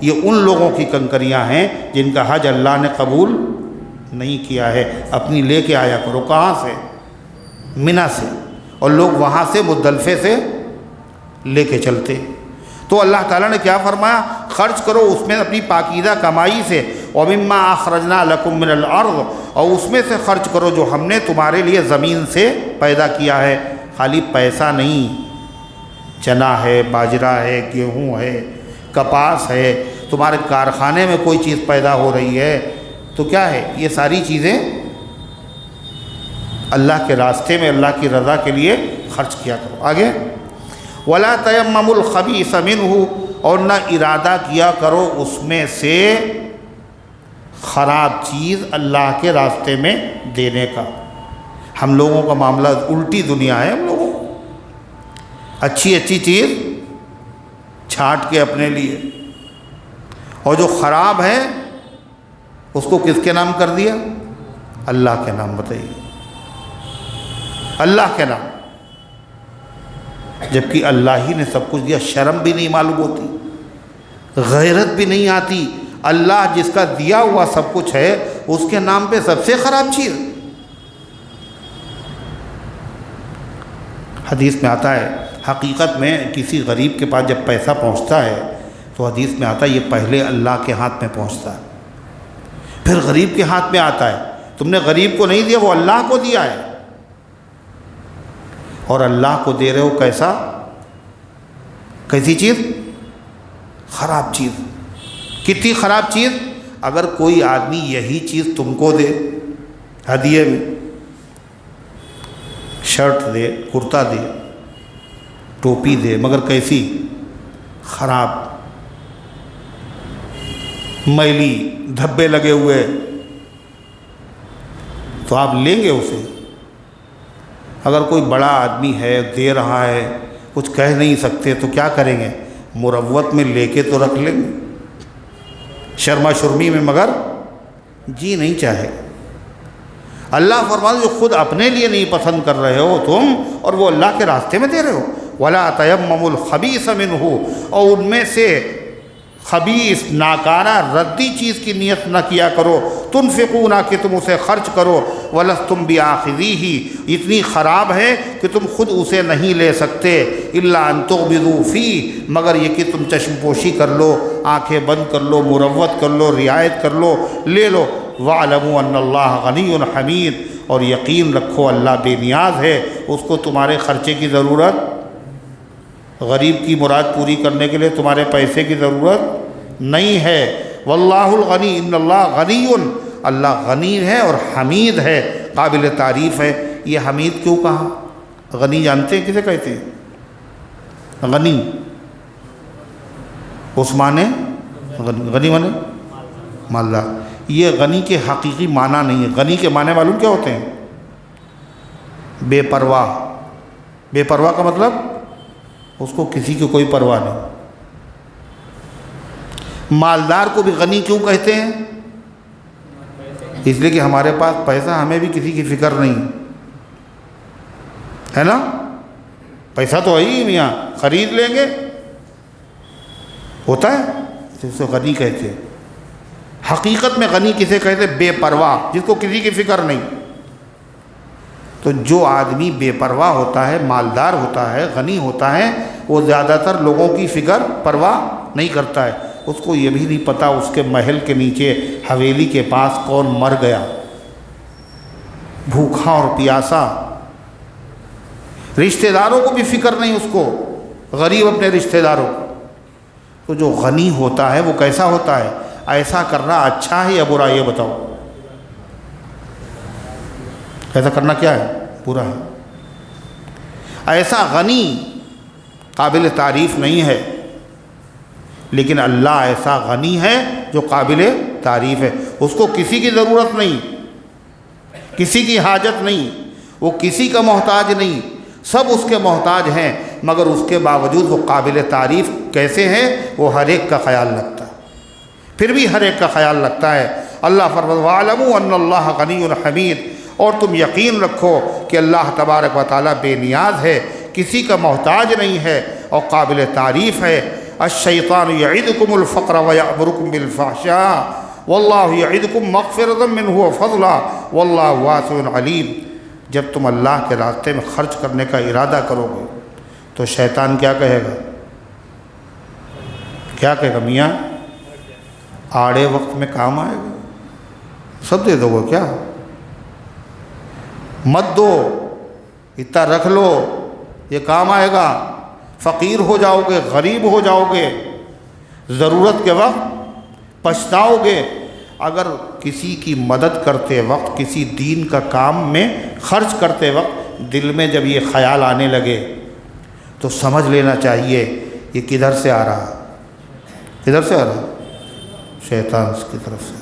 یہ ان لوگوں کی کنکریاں ہیں جن کا حج اللہ نے قبول نہیں کیا ہے۔ اپنی لے کے آیا کرو۔ کہاں سے؟ منی سے، اور لوگ وہاں سے مزدلفے سے لے کے چلتے۔ تو اللہ تعالیٰ نے کیا فرمایا؟ خرچ کرو اس میں اپنی پاکیزہ کمائی سے، وَمِمَّا أَخْرَجْنَا لَكُم مِّنَ الْأَرْضِ، اور اس میں سے خرچ کرو جو ہم نے تمہارے لیے زمین سے پیدا کیا ہے۔ خالی پیسہ نہیں، چنا ہے، باجرہ ہے، گیہوں ہے، کپاس ہے، تمہارے کارخانے میں کوئی چیز پیدا ہو رہی ہے تو کیا ہے؟ یہ ساری چیزیں اللہ کے راستے میں اللہ کی رضا کے لیے خرچ کیا کرو۔ آگے وَلَا تَيَمَّمُوا الْخَبِيثَ مِنْهُ، اور نہ ارادہ کیا کرو اس میں سے خراب چیز اللہ کے راستے میں دینے کا۔ ہم لوگوں کا معاملہ الٹی دنیا ہے۔ ہم لوگوں اچھی اچھی چیز چھانٹ کے اپنے لیے، اور جو خراب ہے اس کو کس کے نام کر دیا؟ اللہ کے نام۔ بتائیے، اللہ کے نام، جبکہ اللہ ہی نے سب کچھ دیا۔ شرم بھی نہیں معلوم ہوتی، غیرت بھی نہیں آتی۔ اللہ جس کا دیا ہوا سب کچھ ہے اس کے نام پہ سب سے خراب چیز۔ حدیث میں آتا ہے، حقیقت میں کسی غریب کے پاس جب پیسہ پہنچتا ہے تو حدیث میں آتا ہے یہ پہلے اللہ کے ہاتھ میں پہنچتا ہے، پھر غریب کے ہاتھ میں آتا ہے۔ تم نے غریب کو نہیں دیا، وہ اللہ کو دیا ہے، اور اللہ کو دے رہے ہو کیسا؟ کیسی چیز؟ خراب چیز۔ کتنی خراب چیز؟ اگر کوئی آدمی یہی چیز تم کو دے ہدیے میں، شرٹ دے، کرتا دے، ٹوپی دے، مگر کیسی؟ خراب، میلی، دھبے لگے ہوئے، تو آپ لیں گے اسے؟ اگر کوئی بڑا آدمی ہے، دے رہا ہے، کچھ کہہ نہیں سکتے تو کیا کریں گے؟ مروت میں لے کے تو رکھ لیں گے، شرما شرمی میں، مگر جی نہیں چاہے۔ اللہ فرماتا جو خود اپنے لیے نہیں پسند کر رہے ہو تم، اور وہ اللہ کے راستے میں دے رہے ہو۔ وَلَا تَيَمَّمُوا الْخَبِيثَ مِنْهُ، اور ان میں سے خبیث، ناکارہ، ردی چیز کی نیت نہ کیا کرو۔ تنفقون، کہ تم اسے خرچ کرو، وَلَسْتُمْ بِآخِذِيهِ، اتنی خراب ہے کہ تم خود اسے نہیں لے سکتے، إِلَّا أَن تُغْمِضُوا فِيهِ، مگر یہ کہ تم چشم پوشی کر لو، آنکھیں بند کر لو، مروت کر لو، رعایت کر لو، لے لو۔ وَاعْلَمُوا أَنَّ اللَّهَ غَنِيٌّ حَمِيدٌ، اور یقین رکھو اللہ بے نیاز ہے، اس کو تمہارے خرچے کی ضرورت، غریب کی مراد پوری کرنے کے لیے تمہارے پیسے کی ضرورت نہیں ہے۔ واللہ الغنی، ان اللہ غنی، اللہ غنی ہے اور حمید ہے، قابل تعریف ہے۔ یہ حمید کیوں کہا؟ غنی جانتے ہیں کسے کہتے ہیں؟ غنی، اس معنی غنی معنی مالدار۔ یہ غنی کے حقیقی معنی نہیں ہے۔ غنی کے معنی معلوم کیا ہوتے ہیں؟ بے پرواہ۔ بے پرواہ کا مطلب اس کو کسی کی کوئی پرواہ نہیں۔ مالدار کو بھی غنی کیوں کہتے ہیں؟ اس لیے کہ ہمارے پاس پیسہ، ہمیں بھی کسی کی فکر نہیں ہے نا؟ پیسہ تو ہے ہی میاں، خرید لیں گے، ہوتا ہے، اسے غنی کہتے ہیں۔ حقیقت میں غنی کسے کہتے ہیں؟ بے پرواہ، جس کو کسی کی فکر نہیں۔ تو جو آدمی بے پرواہ ہوتا ہے، مالدار ہوتا ہے، غنی ہوتا ہے، وہ زیادہ تر لوگوں کی فکر پرواہ نہیں کرتا ہے۔ اس کو یہ بھی نہیں پتا اس کے محل کے نیچے حویلی کے پاس کون مر گیا، بھوکھا اور پیاسا۔ رشتہ داروں کو بھی فکر نہیں اس کو، غریب اپنے رشتہ داروں کو۔ تو جو غنی ہوتا ہے وہ کیسا ہوتا ہے؟ ایسا کرنا اچھا ہے یا برا؟ یہ بتاؤ، ایسا کرنا کیا ہے؟ برا ہے۔ ایسا غنی قابل تعریف نہیں ہے، لیکن اللہ ایسا غنی ہے جو قابل تعریف ہے۔ اس کو کسی کی ضرورت نہیں، کسی کی حاجت نہیں، وہ کسی کا محتاج نہیں، سب اس کے محتاج ہیں، مگر اس کے باوجود وہ قابل تعریف کیسے ہیں؟ وہ ہر ایک کا خیال رکھتا ہے، پھر بھی ہر ایک کا خیال رکھتا ہے۔ اللہ فرماتا ہے وَاعْلَمُوا أَنَّ اللَّهَ غَنِيٌّ حَمِيدٌ، اور تم یقین رکھو کہ اللہ تبارک و تعالیٰ بے نیاز ہے، کسی کا محتاج نہیں ہے، اور قابل تعریف ہے۔ الشیطان یعدکم الفقر ویأمرکم بالفحشاء واللہ یعدکم مغفرۃ منہ وفضلا واللہ واسع علیم۔ جب تم اللہ کے راستے میں خرچ کرنے کا ارادہ کرو گے تو شیطان کیا کہے گا؟ کیا کہے گا؟ میاں آڑے وقت میں کام آئے گا، سب دے دو گے کیا؟ مت دو، اتنا رکھ لو، یہ کام آئے گا، فقیر ہو جاؤ گے، غریب ہو جاؤ گے، ضرورت کے وقت پچھتاؤ گے۔ اگر کسی کی مدد کرتے وقت، کسی دین کا کام میں خرچ کرتے وقت دل میں جب یہ خیال آنے لگے تو سمجھ لینا چاہیے یہ کدھر سے آ رہا، کدھر سے آ رہا؟ شیطان کی طرف سے۔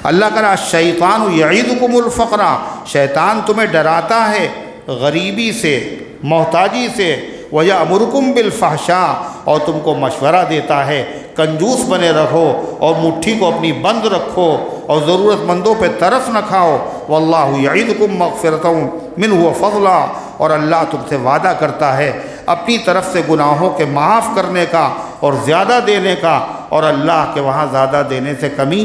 اللہ کہا الشیطان یعیدکم الفقر، شیطان تمہیں ڈراتا ہے غریبی سے، محتاجی سے، وَيَأْمُرُكُمْ بِالْفَحْشَاءِ، اور تم کو مشورہ دیتا ہے کنجوس بنے رہو اور مٹھی کو اپنی بند رکھو اور ضرورت مندوں پہ ترس نہ کھاؤ۔ وَاللَّهُ يَعِدُكُمْ مَغْفِرَةً مِّنْهُ وَفَضْلًا، اور اللہ تم سے وعدہ کرتا ہے اپنی طرف سے گناہوں کے معاف کرنے کا اور زیادہ دینے کا، اور اللہ کے وہاں زیادہ دینے سے کمی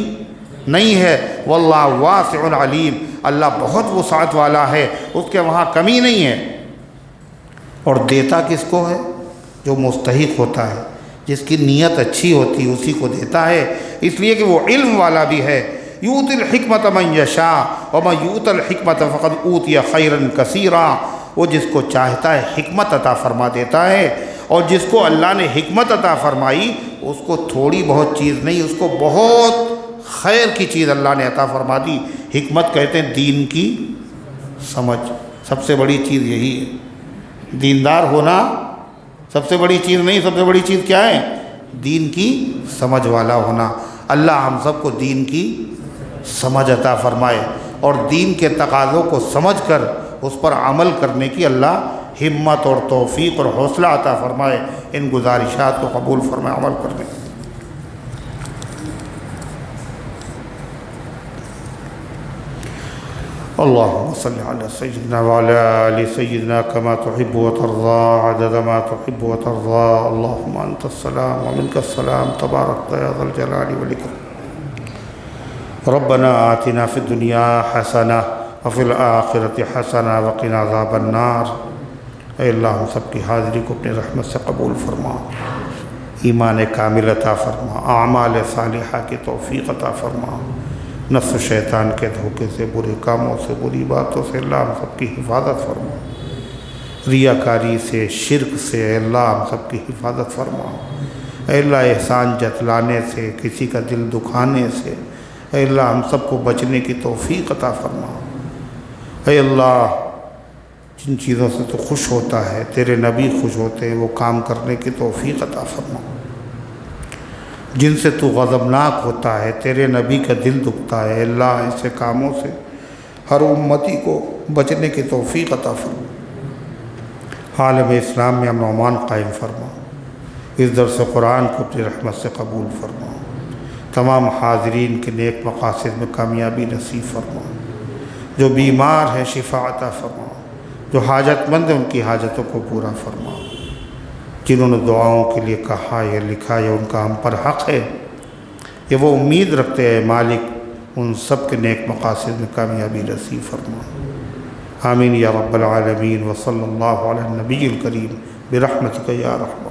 نہیں ہے۔ واللہ واسع علیم، اللہ بہت وسعت والا ہے، اس کے وہاں کمی نہیں ہے۔ اور دیتا کس کو ہے؟ جو مستحق ہوتا ہے، جس کی نیت اچھی ہوتی ہے اسی کو دیتا ہے، اس لیے کہ وہ علم والا بھی ہے۔ یؤتی الحکمت من یشاء ومن یؤت الحکمت فقد اوتی خیرا کثیرا، وہ جس کو چاہتا ہے حکمت عطا فرما دیتا ہے، اور جس کو اللہ نے حکمت عطا فرمائی اس کو تھوڑی بہت چیز نہیں، اس کو بہت خیر کی چیز اللہ نے عطا فرما دی۔ حکمت کہتے ہیں دین کی سمجھ، سب سے بڑی چیز یہی ہے۔ دیندار ہونا سب سے بڑی چیز نہیں، سب سے بڑی چیز کیا ہے؟ دین کی سمجھ والا ہونا۔ اللہ ہم سب کو دین کی سمجھ عطا فرمائے، اور دین کے تقاضوں کو سمجھ کر اس پر عمل کرنے کی اللہ ہمت اور توفیق اور حوصلہ عطا فرمائے۔ ان گزارشات کو قبول فرمائے، عمل کرنے۔ اللهم صل على سيدنا وعلى آل سيدنا كما تحب وترضى عدد ما تحب وترضى، اللهم أنت السلام ومنك السلام تبارك يا ذا الجلال والإكرام۔ ربنا آتنا في الدنيا حسنة وفي الآخرة حسنة وقنا عذاب النار۔ اے اللہ ہم سب کی حاضری کو اپنی رحمت سے قبول فرما، ایمان کامل عطا فرما، اعمال صالحہ کی توفیق عطا فرما، نفس و شیطان کے دھوکے سے، برے کاموں سے، بری باتوں سے اللہ ہم سب کی حفاظت فرما، ریاکاری سے، شرک سے اے اللہ ہم سب کی حفاظت فرما۔ اے اللہ احسان جتلانے سے، کسی کا دل دکھانے سے اے اللہ ہم سب کو بچنے کی توفیق عطا فرما۔ اے اللہ جن چیزوں سے تو خوش ہوتا ہے، تیرے نبی خوش ہوتے ہیں، وہ کام کرنے کی توفیق عطا فرما۔ جن سے تو غضبناک ہوتا ہے، تیرے نبی کا دل دکھتا ہے، اللہ ایسے کاموں سے ہر امتی کو بچنے کی توفیق عطا فرما۔ عالم اسلام میں امن و امان قائم فرما، اس درس قرآن کو اپنی رحمت سے قبول فرما، تمام حاضرین کے نیک مقاصد میں کامیابی نصیب فرما، جو بیمار ہیں شفا عطا فرما، جو حاجت مند ہیں ان کی حاجتوں کو پورا فرما، جنہوں نے دعاؤں کے لیے کہا یا لکھا یا ان کا ہم پر حق ہے، یہ وہ امید رکھتے ہیں مالک، ان سب کے نیک مقاصد میں کامیابی نصیب فرما۔ آمین یا رب العالمین، وصلی اللہ علی النبی الکریم برحمتک یا رحمت۔